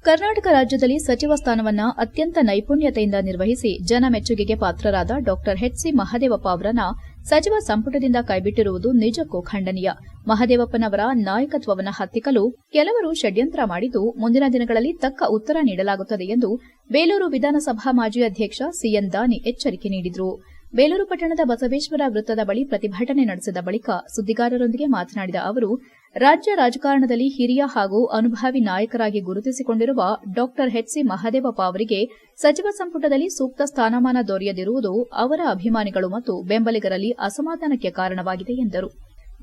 ಕರ್ನಾಟಕ ರಾಜ್ಯದಲ್ಲಿ ಸಚಿವ ಸ್ಥಾನವನ್ನ ಅತ್ಯಂತ ನೈಪುಣ್ಯತೆಯಿಂದ ನಿರ್ವಹಿಸಿ ಜನ ಮೆಚ್ಚುಗೆಗೆ ಪಾತ್ರರಾದ ಡಾಕ್ಟರ್ HC ಮಹದೇವಪ್ಪ ಅವರನ್ನ ಸಚಿವ ಸಂಪುಟದಿಂದ ಕೈಬಿಟ್ಟಿರುವುದು ನಿಜಕ್ಕೂ ಖಂಡನೀಯ. ಮಹದೇವಪ್ಪನವರ ನಾಯಕತ್ವವನ್ನು ಹತ್ತಿಕ್ಕಲು ಕೆಲವರು ಷಡ್ಯಂತ್ರ ಮಾಡಿದ್ದು ಮುಂದಿನ ದಿನಗಳಲ್ಲಿ ತಕ್ಕ ಉತ್ತರ ನೀಡಲಾಗುತ್ತದೆ ಎಂದು ಬೇಲೂರು ವಿಧಾನಸಭಾ ಮಾಜಿ ಅಧ್ಯಕ್ಷ CN ದಾನಿ ಎಚ್ಚರಿಕೆ ನೀಡಿದರು. ಬೇಲೂರು ಪಟ್ಟಣದ ಬಸವೇಶ್ವರ ವೃತ್ತದ ಬಳಿ ಪ್ರತಿಭಟನೆ ನಡೆಸಿದ ಬಳಿಕ ಸುದ್ದಿಗಾರರೊಂದಿಗೆ ಮಾತನಾಡಿದ ಅವರು, ರಾಜ್ಯ ರಾಜಕಾರಣದಲ್ಲಿ ಹಿರಿಯ ಹಾಗೂ ಅನುಭವಿ ನಾಯಕರಾಗಿ ಗುರುತಿಸಿಕೊಂಡಿರುವ ಡಾ ಎಚ್.ಸಿ. ಮಹದೇವಪ್ಪ ಅವರಿಗೆ ಸಚಿವ ಸಂಪುಟದಲ್ಲಿ ಸೂಕ್ತ ಸ್ಥಾನಮಾನ ದೊರೆಯದಿರುವುದು ಅವರ ಅಭಿಮಾನಿಗಳು ಮತ್ತು ಬೆಂಬಲಿಗರಲ್ಲಿ ಅಸಮಾಧಾನಕ್ಕೆ ಕಾರಣವಾಗಿದೆ ಎಂದರು.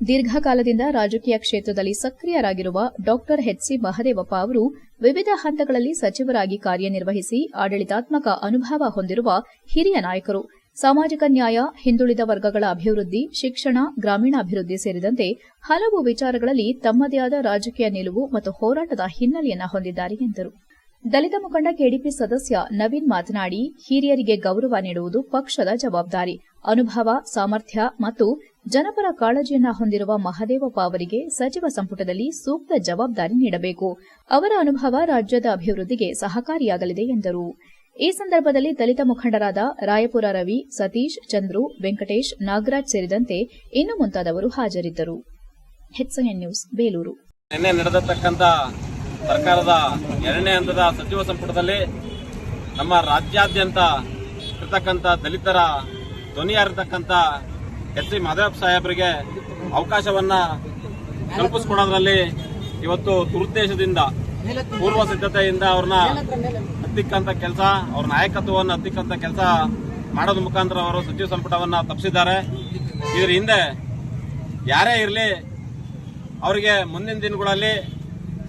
ದೀರ್ಘಕಾಲದಿಂದ ರಾಜಕೀಯ ಕ್ಷೇತ್ರದಲ್ಲಿ ಸಕ್ರಿಯರಾಗಿರುವ ಡಾ ಎಚ್.ಸಿ. ಮಹದೇವಪ್ಪ ಅವರು ವಿವಿಧ ಹಂತಗಳಲ್ಲಿ ಸಚಿವರಾಗಿ ಕಾರ್ಯನಿರ್ವಹಿಸಿ ಆಡಳಿತಾತ್ಮಕ ಅನುಭವ ಹೊಂದಿರುವ ಹಿರಿಯ ನಾಯಕರು. ಸಾಮಾಜಿಕ ನ್ಯಾಯ, ಹಿಂದುಳಿದ ವರ್ಗಗಳ ಅಭಿವೃದ್ಧಿ, ಶಿಕ್ಷಣ, ಗ್ರಾಮೀಣಾಭಿವೃದ್ಧಿ ಸೇರಿದಂತೆ ಹಲವು ವಿಚಾರಗಳಲ್ಲಿ ತಮ್ಮದೇ ಆದ ರಾಜಕೀಯ ನಿಲುವು ಮತ್ತು ಹೋರಾಟದ ಹಿನ್ನೆಲೆಯನ್ನು ಹೊಂದಿದ್ದಾರೆ ಎಂದರು. ದಲಿತ ಮುಖಂಡ ಕೆಡಿಪಿ ಸದಸ್ಯ ನವೀನ್ ಮಾತನಾಡಿ, ಹಿರಿಯರಿಗೆ ಗೌರವ ನೀಡುವುದು ಪಕ್ಷದ ಜವಾಬ್ದಾರಿ. ಅನುಭವ, ಸಾಮರ್ಥ್ಯ ಮತ್ತು ಜನಪರ ಕಾಳಜಿಯನ್ನ ಹೊಂದಿರುವ ಮಹದೇವಪ್ಪ ಅವರಿಗೆ ಸಚಿವ ಸಂಪುಟದಲ್ಲಿ ಸೂಕ್ತ ಜವಾಬ್ದಾರಿ ನೀಡಬೇಕು. ಅವರ ಅನುಭವ ರಾಜ್ಯದ ಅಭಿವೃದ್ಧಿಗೆ ಸಹಕಾರಿಯಾಗಲಿದೆ ಎಂದರು. ಈ ಸಂದರ್ಭದಲ್ಲಿ ದಲಿತ ಮುಖಂಡರಾದ ರಾಯಪುರ ರವಿ, ಸತೀಶ್, ಚಂದ್ರು, ವೆಂಕಟೇಶ್, ನಾಗರಾಜ್ ಸೇರಿದಂತೆ ಇನ್ನು ಮುಂತಾದವರು ಹಾಜರಿದ್ದರು. HN news, Belur. ನಿನ್ನೆ ನಡೆದಿರತಕ್ಕಂಥ ಸರ್ಕಾರದ 2ನೇ ಹಂತದ ಸಚಿವ ಸಂಪುಟದಲ್ಲಿ ನಮ್ಮ ರಾಜ್ಯಾದ್ಯಂತ ಇರತಕ್ಕಂಥ ದಲಿತರ ಧ್ವನಿಯಾಗಿರ್ತಕ್ಕಂಥ ಎಚ್.ಸಿ. ಮಹದೇವಪ್ಪ ಸಾಹೇಬರಿಗೆ ಅವಕಾಶವನ್ನ ಕಲ್ಪಿಸಿಕೊಡೋದ್ರಲ್ಲಿ ಇವತ್ತು ದುರುದ್ದೇಶದಿಂದ, ಪೂರ್ವ ಸಿದ್ಧತೆಯಿಂದ ಅವ್ರನ್ನ ಹತ್ತಿಕ್ಕಂತ ಕೆಲಸ, ಅವ್ರ ನಾಯಕತ್ವವನ್ನು ಹತ್ತಿಕ್ಕಂತ ಕೆಲಸ ಮಾಡೋದ್ರ ಮುಖಾಂತರ ಅವರು ಸಚಿವ ಸಂಪುಟವನ್ನ ತಪ್ಪಿಸಿದ್ದಾರೆ. ಇದರ ಹಿಂದೆ ಯಾರೇ ಇರಲಿ ಅವರಿಗೆ ಮುಂದಿನ ದಿನಗಳಲ್ಲಿ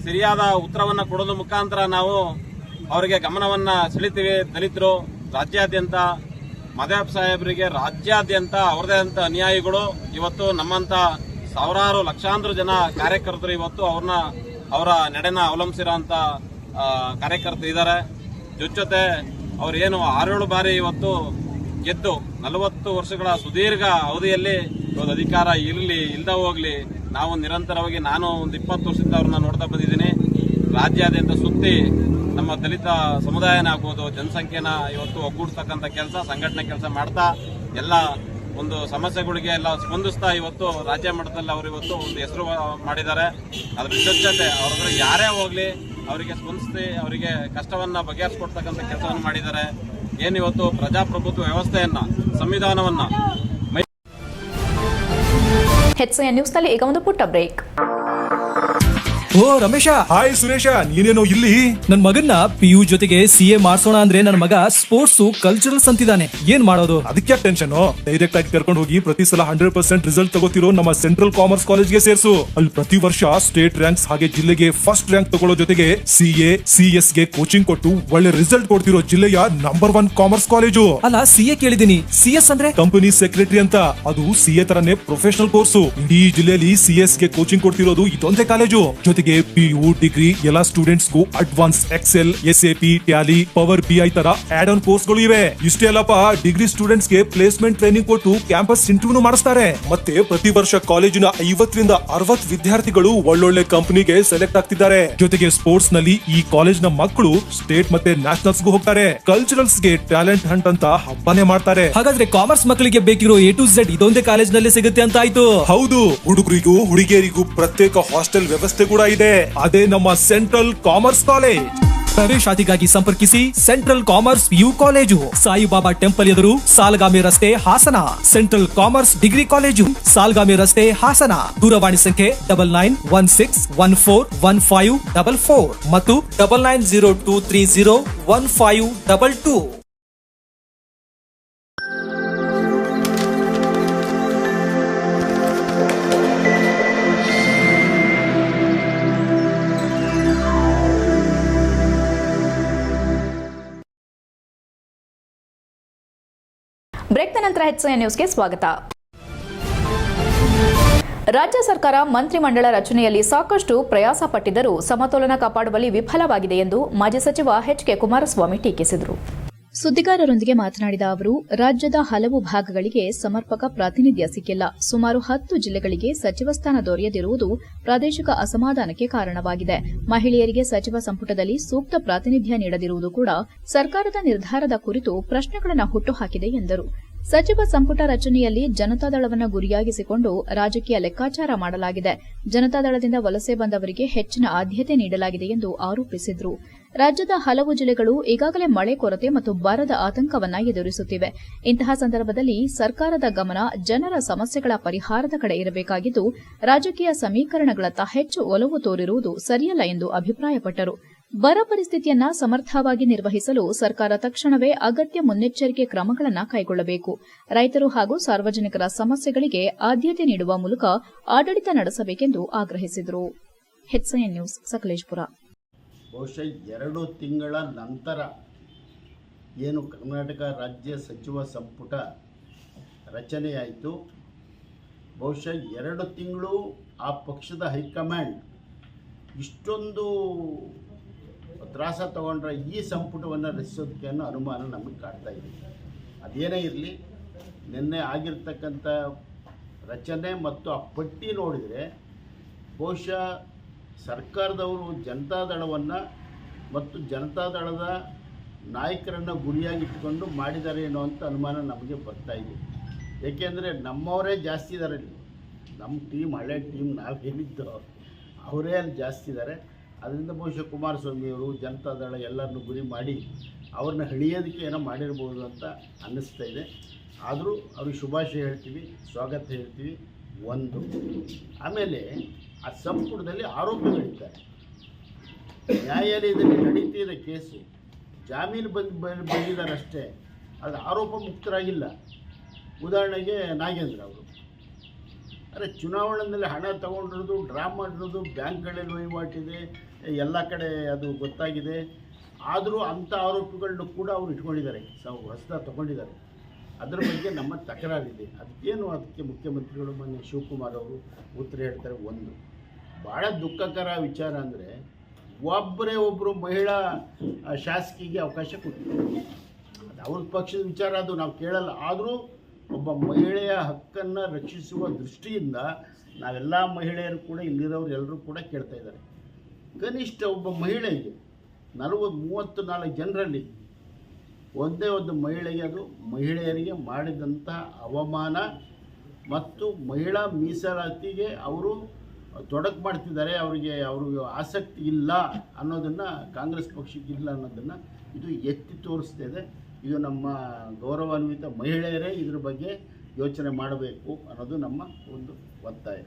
ಸರಿಯಾದ ಉತ್ತರವನ್ನು ಕೊಡೋದ್ರ ಮುಖಾಂತರ ನಾವು ಅವರಿಗೆ ಗಮನವನ್ನ ಸೆಳಿತೀವಿ. ದಲಿತರು ರಾಜ್ಯಾದ್ಯಂತ ಮಹದೇವಪ್ಪ ಸಾಹೇಬರಿಗೆ ರಾಜ್ಯಾದ್ಯಂತ ಅವರದೇ ಅಂತ ಅನುಯಾಯಿಗಳು, ಇವತ್ತು ನಮ್ಮಂತ ಸಾವಿರಾರು ಲಕ್ಷಾಂತರ ಜನ ಕಾರ್ಯಕರ್ತರು ಇವತ್ತು ಅವರ ನಡೆನ ಅವಲಂಬಿಸಿರೋಂಥ ಕಾರ್ಯಕರ್ತರು ಇದ್ದಾರೆ. ಜೊತೆ ಅವರೇನು 6-7 ಬಾರಿ ಇವತ್ತು ಗೆದ್ದು 40 ವರ್ಷಗಳ ಸುದೀರ್ಘ ಅವಧಿಯಲ್ಲಿ ಇವತ್ತು ಅಧಿಕಾರ ಇರಲಿ ಇಲ್ಲದ ಹೋಗ್ಲಿ, ನಾವು ನಿರಂತರವಾಗಿ ನಾನು ಒಂದು 20 ವರ್ಷದಿಂದ ಅವ್ರನ್ನ ನೋಡ್ತಾ ಬಂದಿದ್ದೀನಿ. ರಾಜ್ಯಾದ್ಯಂತ ಸುತ್ತಿ ನಮ್ಮ ದಲಿತ ಸಮುದಾಯನ ಆಗ್ಬೋದು, ಜನಸಂಖ್ಯೆನ ಇವತ್ತು ಒಗ್ಗೂಡಿಸ್ತಕ್ಕಂಥ ಕೆಲಸ, ಸಂಘಟನೆ ಕೆಲಸ ಮಾಡ್ತಾ ಎಲ್ಲ ಒಂದು ಸಮಸ್ಯೆಗಳಿಗೆ ಎಲ್ಲ ಸ್ಪಂದಿಸ್ತಾ ಇವತ್ತು ರಾಜ್ಯ ಮಟ್ಟದಲ್ಲಿ ಅವರು ಇವತ್ತು ಒಂದು ಹೆಸರು ಮಾಡಿದ್ದಾರೆ. ಅದ್ರ ಜೊತೆ ಅವ್ರ ಹತ್ರ ಯಾರೇ ಹೋಗ್ಲಿ ಅವರಿಗೆ ಸ್ಪಂದಿಸಿ ಅವರಿಗೆ ಕಷ್ಟವನ್ನ ಬಗೆಹರಿಸಿಕೊಡ್ತಕ್ಕಂಥ ಕೆಲಸವನ್ನು ಮಾಡಿದ್ದಾರೆ. ಏನಿವತ್ತು ಪ್ರಜಾಪ್ರಭುತ್ವ ವ್ಯವಸ್ಥೆಯನ್ನ, ಸಂವಿಧಾನವನ್ನ ಹೆಚ್ಎನ್ ನ್ಯೂಸ್ನಲ್ಲಿ ಈಗ ಒಂದು ಪುಟ್ಟ ಬ್ರೇಕ್. ಓ ರಮೇಶ, ಹಾಯ್ ಸುರೇಶ, ನೀನೇನೋ ಇಲ್ಲಿ? ನನ್ ಮಗನ್ನ PU ಜೊತೆಗೆ CA ಮಾಡ್ಸೋಣ ಅಂದ್ರೆ ನನ್ನ ಮಗ ಸ್ಪೋರ್ಟ್ಸ್ ಕಲ್ಚರಲ್ಸ್ ಅಂತಿದ್ದಾನೆ. ಏನ್ ಮಾಡೋದು? ಅದಕ್ಕೆ ಟೆನ್ಷನ್. ಡೈರೆಕ್ಟ್ ಆಗಿ ಕರ್ಕೊಂಡು ಹೋಗಿ ಪ್ರತಿ ಸಲ 100% ರಿಸಲ್ಟ್ ತಗೋತಿರೋ ನಮ್ಮ ಸೆಂಟ್ರಲ್ ಕಾಮರ್ಸ್ ಕಾಲೇಜ್ಗೆ ಸೇರ್ಸು. ಅಲ್ಲಿ ಪ್ರತಿ ವರ್ಷ ಸ್ಟೇಟ್ ರ್ಯಾಂಕ್ಸ್ ಹಾಗೆ ಜಿಲ್ಲೆಗೆ ಫಸ್ಟ್ ರ್ಯಾಂಕ್ ತಗೊಳ್ಳೋ ಜೊತೆಗೆ CA, CS ಗೆ ಕೋಚಿಂಗ್ ಕೊಟ್ಟು ಒಳ್ಳೆ ರಿಸಲ್ಟ್ ಕೊಡ್ತಿರೋ ಜಿಲ್ಲೆಯ ನಂಬರ್ 1 ಕಾಮರ್ಸ್ ಕಾಲೇಜು. ಅಲ್ಲ, CA ಕೇಳಿದೀನಿ, CS ಅಂದ್ರೆ ಕಂಪನಿ ಸೆಕ್ರೆಟರಿ ಅಂತ. ಅದು CA ತರನೇ ಪ್ರೊಫೆಷನಲ್ ಕೋರ್ಸು. ಇಡೀ ಜಿಲ್ಲೆಯಲ್ಲಿ CS ಗೆ ಕೋಚಿಂಗ್ ಕೊಡ್ತಿರೋದು ಇದೊಂದೇ ಕಾಲೇಜು. ಜೊತೆಗೆ PU, ಡಿಗ್ರಿ ಎಲ್ಲ ಸ್ಟೂಡೆಂಟ್ಸ್ ಗೂ advance Excel, SAP, Tally, power BI ತರ ಆಡ್ ಆನ್ ಕೋರ್ಸ್ ಗಳು ಇವೆ. ಇಷ್ಟೇ ಅಲ್ಲಪ್ಪ, ಡಿಗ್ರಿ ಸ್ಟೂಡೆಂಟ್ಸ್ ಗೆ ಪ್ಲೇಸ್ಮೆಂಟ್ ಟ್ರೈನಿಂಗ್ ಕೊಟ್ಟು ಕ್ಯಾಂಪಸ್ ಇಂಟರ್ವ್ಯೂ ಮಾಡಿಸ್ತಾರೆ. ಮತ್ತೆ ಪ್ರತಿ ವರ್ಷ ಕಾಲೇಜಿನ 50 ರಿಂದ 60 ವಿದ್ಯಾರ್ಥಿಗಳು ಒಳ್ಳೊಳ್ಳೆ ಕಂಪನಿಗೆ ಸೆಲೆಕ್ಟ್ ಆಗ್ತಿದ್ದಾರೆ. ಜೊತೆಗೆ ಸ್ಪೋರ್ಟ್ಸ್ ನಲ್ಲಿ ಈ ಕಾಲೇಜ್ ನ ಮಕ್ಕಳು ಸ್ಟೇಟ್ ಮತ್ತೆ ನ್ಯಾಷನಲ್ಸ್ ಗೂ ಹೋಗ್ತಾರೆ. ಕಲ್ಚರಲ್ಸ್ ಗೆ ಟ್ಯಾಲೆಂಟ್ ಹಂಟ್ ಅಂತ ಹಬ್ಬನೇ ಮಾಡ್ತಾರೆ. ಹಾಗಾದ್ರೆ ಕಾಮರ್ಸ್ ಮಕ್ಕಳಿಗೆ ಬೇಕಿರೋ A to Z ಇದೊಂದೇ ಕಾಲೇಜ್ ನಲ್ಲಿ ಸಿಗುತ್ತೆ ಅಂತ ಆಯ್ತು. ಹೌದು, ಹುಡುಗರಿಗೂ ಹುಡುಗಿಯರಿಗೂ ಪ್ರತ್ಯೇಕ ಹಾಸ್ಟೆಲ್ ವ್ಯವಸ್ಥೆ ಕೂಡ ಇದೆ. ಅದೇ ನಮ್ಮ ಸೆಂಟ್ರಲ್ ಕಾಮರ್ಸ್ ಕಾಲೇಜ್. ಪ್ರವೇಶಾತಿಗಾಗಿ ಸಂಪರ್ಕಿಸಿ central commerce PU college, Saibaba temple ಎದುರು, ಸಾಲಗಾಮಿ ರಸ್ತೆ, Hassan. Central commerce degree college, Salagami ರಸ್ತೆ, ಹಾಸನ. ದೂರವಾಣಿ ಸಂಖ್ಯೆ 9916141544 ಮತ್ತು 9902301522. ಬ್ರೇಕ್ನ ನಂತರ ಹೆಚ್ಎನ್ ನ್ಯೂಸ್ಗೆ ಸ್ವಾಗತ. ರಾಜ್ಯ ಸರ್ಕಾರ ಮಂತ್ರಿಮಂಡಲ ರಚನೆಯಲ್ಲಿ ಸಾಕಷ್ಟು ಪ್ರಯಾಸ ಪಟ್ಟಿದ್ದರೂ ಸಮತೋಲನ ಕಾಪಾಡುವಲ್ಲಿ ವಿಫಲವಾಗಿದೆ ಎಂದು ಮಾಜಿ ಸಚಿವ ಎಚ್.ಕೆ. ಕುಮಾರಸ್ವಾಮಿ ಟೀಕಿಸಿದರು. ಸುದ್ದಿಗಾರರೊಂದಿಗೆ ಮಾತನಾಡಿದ ಅವರು, ರಾಜ್ಯದ ಹಲವು ಭಾಗಗಳಿಗೆ ಸಮರ್ಪಕ ಪ್ರಾತಿನಿಧ್ಯ ಸಿಕ್ಕಿಲ್ಲ. ಸುಮಾರು 10 ಜಿಲ್ಲೆಗಳಿಗೆ ಸಚಿವ ಸ್ಥಾನ ದೊರೆಯದಿರುವುದು ಪ್ರಾದೇಶಿಕ ಅಸಮಾಧಾನಕ್ಕೆ ಕಾರಣವಾಗಿದೆ. ಮಹಿಳೆಯರಿಗೆ ಸಚಿವ ಸಂಪುಟದಲ್ಲಿ ಸೂಕ್ತ ಪ್ರಾತಿನಿಧ್ಯ ನೀಡದಿರುವುದು ಕೂಡ ಸರ್ಕಾರದ ನಿರ್ಧಾರದ ಕುರಿತು ಪ್ರಶ್ನೆಗಳನ್ನು ಹುಟ್ಟುಹಾಕಿದೆ ಎಂದರು. ಸಚಿವ ಸಂಪುಟ ರಚನೆಯಲ್ಲಿ ಜನತಾದಳವನ್ನು ಗುರಿಯಾಗಿಸಿಕೊಂಡು ರಾಜಕೀಯ ಲೆಕ್ಕಾಚಾರ ಮಾಡಲಾಗಿದೆ. ಜನತಾದಳದಿಂದ ವಲಸೆ ಬಂದವರಿಗೆ ಹೆಚ್ಚಿನ ಆದ್ಯತೆ ನೀಡಲಾಗಿದೆ ಎಂದು ಆರೋಪಿಸಿದರು. ರಾಜ್ಯದ ಹಲವು ಜಿಲ್ಲೆಗಳು ಈಗಾಗಲೇ ಮಳೆ ಕೊರತೆ ಮತ್ತು ಬರದ ಆತಂಕವನ್ನ ಎದುರಿಸುತ್ತಿವೆ. ಇಂತಹ ಸಂದರ್ಭದಲ್ಲಿ ಸರ್ಕಾರದ ಗಮನ ಜನರ ಸಮಸ್ಯೆಗಳ ಪರಿಹಾರದ ಕಡೆ ಇರಬೇಕಾಗಿದ್ದು, ರಾಜಕೀಯ ಸಮೀಕರಣಗಳತ್ತ ಹೆಚ್ಚು ಒಲವು ತೋರಿರುವುದು ಸರಿಯಲ್ಲ ಎಂದು ಅಭಿಪ್ರಾಯಪಟ್ಟರು. ಬರ ಪರಿಸ್ಥಿತಿಯನ್ನ ಸಮರ್ಥವಾಗಿ ನಿರ್ವಹಿಸಲು ಸರ್ಕಾರ ತಕ್ಷಣವೇ ಅಗತ್ಯ ಮುನ್ನೆಚ್ಚರಿಕೆ ಕ್ರಮಗಳನ್ನು ಕೈಗೊಳ್ಳಬೇಕು. ರೈತರು ಹಾಗೂ ಸಾರ್ವಜನಿಕರ ಸಮಸ್ಯೆಗಳಿಗೆ ಆದ್ಯತೆ ನೀಡುವ ಮೂಲಕ ಆಡಳಿತ ನಡೆಸಬೇಕೆಂದು ಆಗ್ರಹಿಸಿದರು. HCN news, Sakleshpur. ಬಹುಶಃ 2 ತಿಂಗಳ ನಂತರ ಏನು ಕರ್ನಾಟಕ ರಾಜ್ಯ ಸಚಿವ ಸಂಪುಟ ರಚನೆಯಾಯಿತು, ಬಹುಶಃ 2 ತಿಂಗಳು ಆ ಪಕ್ಷದ ಹೈಕಮಾಂಡ್ ಇಷ್ಟೊಂದು ತ್ರಾಸ ತಗೊಂಡ್ರೆ ಈ ಸಂಪುಟವನ್ನು ರಚಿಸೋದಕ್ಕೆ ಅನ್ನೋ ಅನುಮಾನ ನಮಗೆ ಕಾಡ್ತಾ ಇದೆ. ಅದೇನೇ ಇರಲಿ, ನಿನ್ನೆ ಆಗಿರ್ತಕ್ಕಂಥ ರಚನೆ ಮತ್ತು ಆ ಪಟ್ಟಿ ನೋಡಿದರೆ ಬಹುಶಃ ಸರ್ಕಾರದವರು ಜನತಾದಳವನ್ನು ಮತ್ತು ಜನತಾದಳದ ನಾಯಕರನ್ನು ಗುರಿಯಾಗಿಟ್ಟುಕೊಂಡು ಮಾಡಿದ್ದಾರೆ ಅನ್ನೋ ಅಂತ ಅನುಮಾನ ನಮಗೆ ಬರ್ತಾ ಇದೆ. ಏಕೆಂದರೆ ನಮ್ಮವರೇ ಜಾಸ್ತಿ ಇದ್ದಾರೆ ಇಲ್ಲಿ. ನಮ್ಮ ಟೀಮ್, ಹಳೆ ಟೀಮ್ ನಾವು ಹೇಳಿದ್ದು ಅವರೇ ಅಲ್ಲಿ ಜಾಸ್ತಿ ಇದ್ದಾರೆ. ಅದರಿಂದ ಬಹುಶಃ ಕುಮಾರಸ್ವಾಮಿಯವರು ಜನತಾದಳ ಎಲ್ಲರನ್ನೂ ಗುರಿ ಮಾಡಿ ಅವ್ರನ್ನ ಹಿಡಿಯೋದಕ್ಕೆ ಏನೋ ಮಾಡಿರ್ಬೋದು ಅಂತ ಅನ್ನಿಸ್ತಾ ಇದೆ. ಆದರೂ ಅವ್ರಿಗೆ ಶುಭಾಶಯ ಹೇಳ್ತೀವಿ, ಸ್ವಾಗತ ಹೇಳ್ತೀವಿ. ಒಂದು ಆಮೇಲೆ ಆ ಸಂಪುಟದಲ್ಲಿ ಆರೋಪಿಗಳಿದ್ದಾರೆ. ನ್ಯಾಯಾಲಯದಲ್ಲಿ ನಡೀತಿದೆ ಕೇಸು, ಜಾಮೀನು ಬಂದಿದ್ದಾರೆ ಅಷ್ಟೇ, ಅದು ಆರೋಪ ಮುಕ್ತರಾಗಿಲ್ಲ. ಉದಾಹರಣೆಗೆ ನಾಗೇಂದ್ರ ಅವರು ಚುನಾವಣೆಯಲ್ಲಿ ಹಣ ತಗೊಂಡಿರೋದು, ಡ್ರಾ ಮಾಡಿರೋದು, ಬ್ಯಾಂಕ್ಗಳಲ್ಲಿ ವಹಿವಾಟಿದೆ, ಎಲ್ಲ ಕಡೆ ಅದು ಗೊತ್ತಾಗಿದೆ. ಆದರೂ ಅಂಥ ಆರೋಪಿಗಳನ್ನೂ ಕೂಡ ಅವರು ಇಟ್ಕೊಂಡಿದ್ದಾರೆ, ಹೊಸದಾಗಿ ತಗೊಂಡಿದ್ದಾರೆ. ಅದರ ಬಗ್ಗೆ ನಮ್ಮ ತಕರಾರಿದೆ. ಅದಕ್ಕೆ ಮುಖ್ಯಮಂತ್ರಿಗಳು ಮೊನ್ನೆ ಶಿವಕುಮಾರ್ ಅವರು ಉತ್ತರ ಹೇಳ್ತಾರೆ. ಒಂದು ಭಾಳ ದುಃಖಕರ ವಿಚಾರ ಅಂದರೆ ಒಬ್ಬರು ಮಹಿಳಾ ಶಾಸಕಿಗೆ ಅವಕಾಶ ಕೊಟ್ಟಿದ್ದಾರೆ. ಅದು ಅವ್ರ ಪಕ್ಷದ ವಿಚಾರ, ಅದು ನಾವು ಕೇಳಲ್ಲ. ಆದರೂ ಒಬ್ಬ ಮಹಿಳೆಯ ಹಕ್ಕನ್ನು ರಕ್ಷಿಸುವ ದೃಷ್ಟಿಯಿಂದ ನಾವೆಲ್ಲ ಮಹಿಳೆಯರು ಕೂಡ, ಇಲ್ಲಿರೋರು ಎಲ್ಲರೂ ಕೂಡ ಕೇಳ್ತಾ ಇದ್ದಾರೆ. ಕನಿಷ್ಠ ಒಬ್ಬ ಮಹಿಳೆಗೆ 34 ಜನರಲ್ಲಿ ಒಂದೇ ಒಂದು ಮಹಿಳೆಗೆ, ಅದು ಮಹಿಳೆಯರಿಗೆ ಮಾಡಿದಂಥ ಅವಮಾನ ಮತ್ತು ಮಹಿಳಾ ಮೀಸಲಾತಿಗೆ ಅವರು ತೊಡಕು ಮಾಡ್ತಿದ್ದಾರೆ, ಅವ್ರಿಗೆ ಆಸಕ್ತಿ ಇಲ್ಲ ಅನ್ನೋದನ್ನು, ಕಾಂಗ್ರೆಸ್ ಪಕ್ಷಕ್ಕೆ ಇಲ್ಲ ಅನ್ನೋದನ್ನು ಇದು ಎತ್ತಿ ತೋರಿಸ್ತಾ ಇದೆ. ಇದು ನಮ್ಮ ಗೌರವಾನ್ವಿತ ಮಹಿಳೆಯರೇ ಇದ್ರ ಬಗ್ಗೆ ಯೋಚನೆ ಮಾಡಬೇಕು ಅನ್ನೋದು ನಮ್ಮ ಒಂದು ಒತ್ತಾಯ.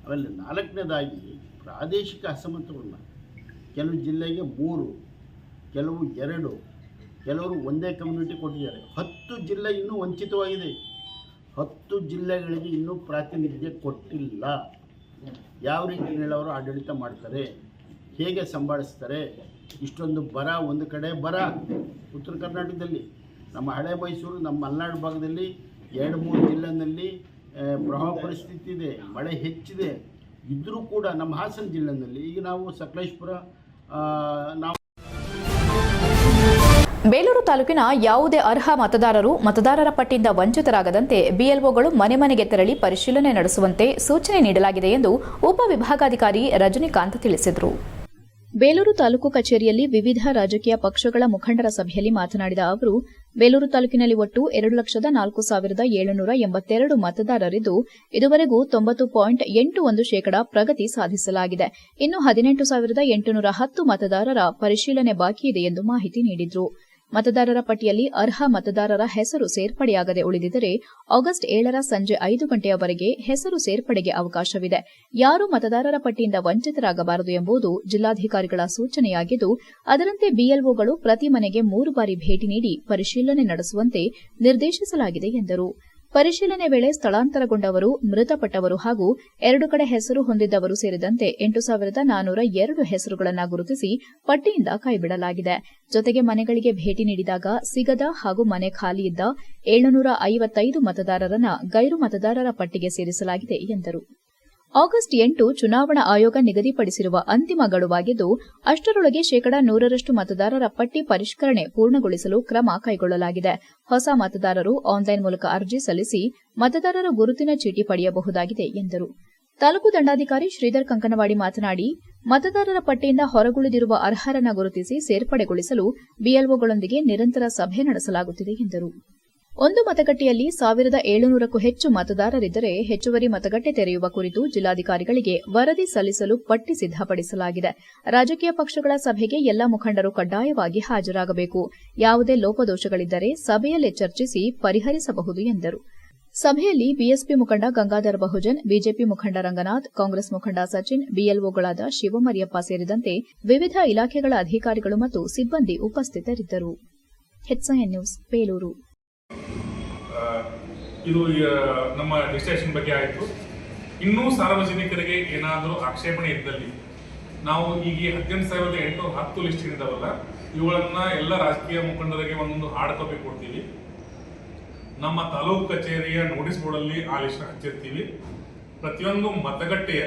ಆಮೇಲೆ 4ನೇದಾಗಿ ಪ್ರಾದೇಶಿಕ ಅಸಮತೋಲನ. ಕೆಲವು ಜಿಲ್ಲೆಗೆ 3, ಕೆಲವು 2, ಕೆಲವರು ಒಂದೇ ಕಮ್ಯುನಿಟಿ ಕೊಟ್ಟಿದ್ದಾರೆ. 10 ಜಿಲ್ಲೆ ಇನ್ನೂ ವಂಚಿತವಾಗಿದೆ. 10 ಜಿಲ್ಲೆಗಳಿಗೆ ಇನ್ನೂ ಪ್ರಾತಿನಿಧ್ಯ ಕೊಟ್ಟಿಲ್ಲ. ಯಾವ ರೀತಿ ಹೇಳೋರು ಆಡಳಿತ ಮಾಡ್ತಾರೆ, ಹೇಗೆ ಸಂಭಾಳಿಸ್ತಾರೆ? ಇಷ್ಟೊಂದು ಬರ, ಒಂದು ಕಡೆ ಬರ ಉತ್ತರ ಕರ್ನಾಟಕದಲ್ಲಿ, ನಮ್ಮ ಹಳೆ ಮೈಸೂರು, ನಮ್ಮ ಮಲೆನಾಡು ಭಾಗದಲ್ಲಿ 2-3 ಜಿಲ್ಲೆಯಲ್ಲಿ ಪ್ರವಾಹ ಪರಿಸ್ಥಿತಿ ಇದೆ, ಮಳೆ ಹೆಚ್ಚಿದೆ. ಇದ್ದರೂ ಕೂಡ ನಮ್ಮ ಹಾಸನ ಜಿಲ್ಲೆಯಲ್ಲಿ ಈಗ ನಾವು ಸಕಲೇಶಪುರ ಬೇಲೂರು ತಾಲೂಕಿನ ಯಾವುದೇ ಅರ್ಹ ಮತದಾರರು ಮತದಾರರ ಪಟ್ಟಿಯಿಂದ ವಂಚಿತರಾಗದಂತೆ ಬಿಎಲ್ಒಗಳು ಮನೆ ಮನೆಗೆ ತೆರಳಿ ಪರಿಶೀಲನೆ ನಡೆಸುವಂತೆ ಸೂಚನೆ ನೀಡಲಾಗಿದೆ ಎಂದು ಉಪವಿಭಾಗಾಧಿಕಾರಿ ರಜನಿಕಾಂತ್ ತಿಳಿಸಿದರು. ಬೇಲೂರು ತಾಲೂಕು ಕಚೇರಿಯಲ್ಲಿ ವಿವಿಧ ರಾಜಕೀಯ ಪಕ್ಷಗಳ ಮುಖಂಡರ ಸಭೆಯಲ್ಲಿ ಮಾತನಾಡಿದ ಅವರು, ಬೇಲೂರು ತಾಲೂಕಿನಲ್ಲಿ ಒಟ್ಟು 2,04,782 ಮತದಾರರಿದ್ದು, ಇದುವರೆಗೂ 90.81% ಪ್ರಗತಿ ಸಾಧಿಸಲಾಗಿದೆ. ಇನ್ನು 18,810 ಮತದಾರರ ಪರಿಶೀಲನೆ ಬಾಕಿಯಿದೆ ಎಂದು ಮಾಹಿತಿ ನೀಡಿದರು. ಮತದಾರರ ಪಟ್ಟಿಯಲ್ಲಿ ಅರ್ಹ ಮತದಾರರ ಹೆಸರು ಸೇರ್ಪಡೆಯಾಗದೆ ಉಳಿದಿದ್ದರೆ ಆಗಸ್ಟ್ 7ರ ಸಂಜೆ 5 ಗಂಟೆಯವರೆಗೆ ಹೆಸರು ಸೇರ್ಪಡೆಗೆ ಅವಕಾಶವಿದೆ. ಯಾರೂ ಮತದಾರರ ಪಟ್ಟಿಯಿಂದ ವಂಚಿತರಾಗಬಾರದು ಎಂಬುದು ಜಿಲ್ಲಾಧಿಕಾರಿಗಳ ಸೂಚನೆಯಾಗಿದ್ದು, ಅದರಂತೆ ಬಿಎಲ್ಒಗಳು ಪ್ರತಿ ಮನೆಗೆ 3 ಬಾರಿ ಭೇಟಿ ನೀಡಿ ಪರಿಶೀಲನೆ ನಡೆಸುವಂತೆ ನಿರ್ದೇಶಿಸಲಾಗಿದೆ ಎಂದರು. ಪರಿಶೀಲನೆ ವೇಳೆ ಸ್ಥಳಾಂತರಗೊಂಡವರು, ಮೃತಪಟ್ಟವರು ಹಾಗೂ 2 ಕಡೆ ಹೆಸರು ಹೊಂದಿದ್ದವರು ಸೇರಿದಂತೆ 8,402 ಹೆಸರುಗಳನ್ನು ಗುರುತಿಸಿ ಪಟ್ಟಿಯಿಂದ ಕೈಬಿಡಲಾಗಿದೆ. ಜೊತೆಗೆ ಮನೆಗಳಿಗೆ ಭೇಟಿ ನೀಡಿದಾಗ ಸಿಗದ ಹಾಗೂ ಮನೆ ಖಾಲಿಯಿದ್ದ 755 ಮತದಾರರನ್ನು ಗೈರು ಮತದಾರರ ಪಟ್ಟಿಗೆ ಸೇರಿಸಲಾಗಿದೆ ಎಂದರು. ಆಗಸ್ಟ್ 8 ಚುನಾವಣಾ ಆಯೋಗ ನಿಗದಿಪಡಿಸಿರುವ ಅಂತಿಮ ಗಡುವಾಗಿದ್ದು, ಅಷ್ಟರೊಳಗೆ 100% ಮತದಾರರ ಪಟ್ಟಿ ಪರಿಷ್ಕರಣೆ ಪೂರ್ಣಗೊಳಿಸಲು ಕ್ರಮ ಕೈಗೊಳ್ಳಲಾಗಿದೆ. ಹೊಸ ಮತದಾರರು ಆನ್ಲೈನ್ ಮೂಲಕ ಅರ್ಜಿ ಸಲ್ಲಿಸಿ ಮತದಾರರ ಗುರುತಿನ ಚೀಟಿ ಪಡೆಯಬಹುದಾಗಿದೆ ಎಂದರು. ತಾಲೂಕು ದಂಡಾಧಿಕಾರಿ ಶ್ರೀಧರ್ ಕಂಕನವಾಡಿ ಮಾತನಾಡಿ, ಮತದಾರರ ಪಟ್ಟಿಯಿಂದ ಹೊರಗುಳಿದಿರುವ ಅರ್ಹರನ್ನು ಗುರುತಿಸಿ ಸೇರ್ಪಡೆಗೊಳಿಸಲು ಬಿಎಲ್ಒಗಳೊಂದಿಗೆ ನಿರಂತರ ಸಭೆ ನಡೆಸಲಾಗುತ್ತಿದೆ ಎಂದರು. ಒಂದು ಮತಗಟ್ಟೆಯಲ್ಲಿ 1700ಕ್ಕೂ ಹೆಚ್ಚು ಮತದಾರರಿದ್ದರೆ ಹೆಚ್ಚುವರಿ ಮತಗಟ್ಟೆ ತೆರೆಯುವ ಕುರಿತು ಜಿಲ್ಲಾಧಿಕಾರಿಗಳಿಗೆ ವರದಿ ಸಲ್ಲಿಸಲು ಪಟ್ಟಿ ಸಿದ್ದಪಡಿಸಲಾಗಿದೆ. ರಾಜಕೀಯ ಪಕ್ಷಗಳ ಸಭೆಗೆ ಎಲ್ಲ ಮುಖಂಡರು ಕಡ್ಡಾಯವಾಗಿ ಹಾಜರಾಗಬೇಕು. ಯಾವುದೇ ಲೋಪದೋಷಗಳಿದ್ದರೆ ಸಭೆಯಲ್ಲೇ ಚರ್ಚಿಸಿ ಪರಿಹರಿಸಬಹುದು ಎಂದರು. ಸಭೆಯಲ್ಲಿ ಬಿಎಸ್ಪಿ ಮುಖಂಡ ಗಂಗಾಧರ ಬಹುಜನ್, ಬಿಜೆಪಿ ಮುಖಂಡ ರಂಗನಾಥ್, ಕಾಂಗ್ರೆಸ್ ಮುಖಂಡ ಸಚಿನ್, ಬಿಎಲ್ಒಗಳಾದ ಶಿವಮರಿಯಪ್ಪ ಸೇರಿದಂತೆ ವಿವಿಧ ಇಲಾಖೆಗಳ ಅಧಿಕಾರಿಗಳು ಮತ್ತು ಸಿಬ್ಬಂದಿ ಉಪಸ್ಥಿತರಿದ್ದರು. HCN news, Belur. ಇದು ನಮ್ಮ ರಿಜಿಸ್ಟ್ರೇಷನ್ ಬಗ್ಗೆ ಆಯಿತು. ಇನ್ನೂ ಸಾರ್ವಜನಿಕರಿಗೆ ಏನಾದರೂ ಆಕ್ಷೇಪಣೆ ಇದ್ದಲ್ಲಿ ನಾವು ಈಗ 18,810 ಲಿಸ್ಟ್ ಇದ್ದಾವಲ್ಲ, ಇವುಗಳನ್ನ ಎಲ್ಲ ರಾಜಕೀಯ ಮುಖಂಡರಿಗೆ ಒಂದೊಂದು ಹಾರ್ಡ್ ಕಾಪಿ ಕೊಡ್ತೀವಿ. ನಮ್ಮ ತಾಲೂಕು ಕಚೇರಿಯ ನೋಟಿಸ್ ಬೋರ್ಡಲ್ಲಿ ಆ ಲಿಸ್ಟ್ ಹಚ್ಚಿರ್ತೀವಿ. ಪ್ರತಿಯೊಂದು ಮತಗಟ್ಟೆಯ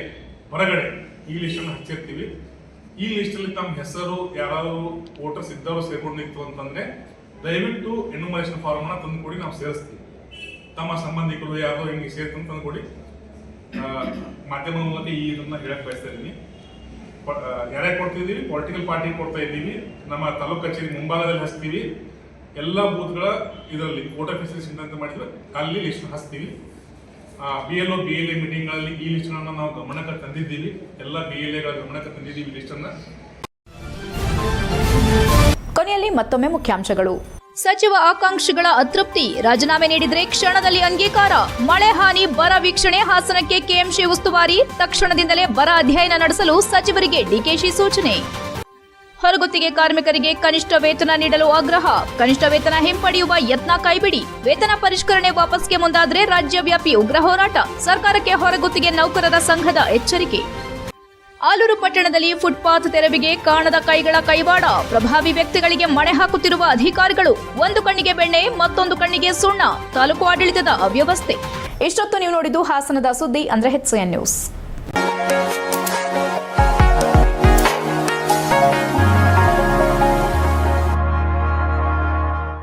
ಹೊರಗಡೆ ಈ ಲಿಸ್ಟನ್ನು ಹಚ್ಚಿರ್ತೀವಿ. ಈ ಲಿಸ್ಟಲ್ಲಿ ತಮ್ಮ ಹೆಸರು ಯಾರಾದರೂ ವೋಟರ್ಸ್ ಇದ್ದವರು ಸೇರ್ಕೊಂಡಿತ್ತು ಅಂತಂದ್ರೆ ದಯವಿಟ್ಟು ಎನ್ಯುಮರೇಷನ್ ಫಾರ್ಮ್ ಅನ್ನ ತಂದು ಕೊಡಿ, ನಾವು ಸೇರಿಸ್ತೀವಿ. ತಮ್ಮ ಸಂಬಂಧಿಕರು ಯಾರೋ ಹಿಂಗೆ ಸೇರ್ತು ತಂದು ಕೊಡಿ. ಮಾಧ್ಯಮದ ಮೂಲಕ ಈ ಇದನ್ನ ಹೇಳಕ್ ಬಯಸ್ತಾ ಇದ್ದೀನಿ. ಯಾರ್ಯಾರು ಕೊಡ್ತಿದ್ದೀವಿ? ಪೊಲಿಟಿಕಲ್ ಪಾರ್ಟಿ ಕೊಡ್ತಾ ಇದ್ದೀವಿ. ನಮ್ಮ ತಾಲೂಕು ಕಚೇರಿ ಮುಂಭಾಗದಲ್ಲಿ ಹಚ್ತೀವಿ. ಎಲ್ಲ ಬೂತ್ಗಳ ಇದರಲ್ಲಿ ವೋಟರ್ ಫೆಸಿಲಿಟೇಷನ್ ಅಂತ ಮಾಡಿದ್ರೆ ಅಲ್ಲಿ ಲಿಸ್ಟ್ ಹಚ್ತೀವಿ. BLO BLA ಮೀಟಿಂಗ್ಗಳಲ್ಲಿ ಈ ಲಿಸ್ಟನ್ನು ನಾವು ಗಮನಕ್ಕೆ ತಂದಿದ್ದೀವಿ. ಎಲ್ಲ BLAಗಳ ಗಮನಕ್ಕೆ ತಂದಿದ್ದೀವಿ ಲಿಸ್ಟನ್ನು. ಕೊನೆಯಲ್ಲಿ ಮತ್ತೊಮ್ಮೆ ಮುಖ್ಯಾಂಶಗಳು. ಸಚಿವ ಆಕಾಂಕ್ಷಿಗಳ ಅತೃಪ್ತಿ, ರಾಜೀನಾಮೆ ನೀಡಿದರೆ ಕ್ಷಣದಲ್ಲಿ ಅಂಗೀಕಾರ. ಮಳೆ ಹಾನಿ ಬರ ವೀಕ್ಷಣೆ, ಹಾಸನಕ್ಕೆ ಕೆಎಂಸಿ ಉಸ್ತುವಾರಿ, ತಕ್ಷಣದಿಂದಲೇ ಬರ ಅಧ್ಯಯನ ನಡೆಸಲು ಸಚಿವರಿಗೆ ಡಿಕೆಶಿ ಸೂಚನೆ. ಹೊರಗುತ್ತಿಗೆ ಕಾರ್ಮಿಕರಿಗೆ ಕನಿಷ್ಠ ವೇತನ ನೀಡಲು ಆಗ್ರಹ, ಕನಿಷ್ಠ ವೇತನ ಹಿಂಪಡೆಯುವ ಯತ್ನ ಕೈಬಿಡಿ. ವೇತನ ಪರಿಷ್ಕರಣೆ ವಾಪಸ್ಗೆ ಮುಂದಾದರೆ ರಾಜ್ಯವ್ಯಾಪಿ ಉಗ್ರ ಹೋರಾಟ, ಸರ್ಕಾರಕ್ಕೆ ಹೊರಗುತ್ತಿಗೆ ನೌಕರರ ಸಂಘದ ಎಚ್ಚರಿಕೆ. ಆಲೂರು ಪಟ್ಟಣದಲ್ಲಿ ಫುಟ್ಪಾತ್ ತೆರವಿಗೆ ಕಾಣದ ಕೈಗಳ ಕೈವಾಡ, ಪ್ರಭಾವಿ ವ್ಯಕ್ತಿಗಳಿಗೆ ಮಣೆ ಹಾಕುತ್ತಿರುವ ಅಧಿಕಾರಿಗಳು. ಒಂದು ಕಣ್ಣಿಗೆ ಬೆಣ್ಣೆ, ಮತ್ತೊಂದು ಕಣ್ಣಿಗೆ ಸುಣ್ಣ, ತಾಲೂಕು ಆಡಳಿತದ ಅವ್ಯವಸ್ಥೆ. ಇಷ್ಟೊತ್ತು ನೀವು ನೋಡಿದ್ದು ಹಾಸನದ ಸುದ್ದಿ ಅಂದ್ರೆ HCN ನ್ಯೂಸ್.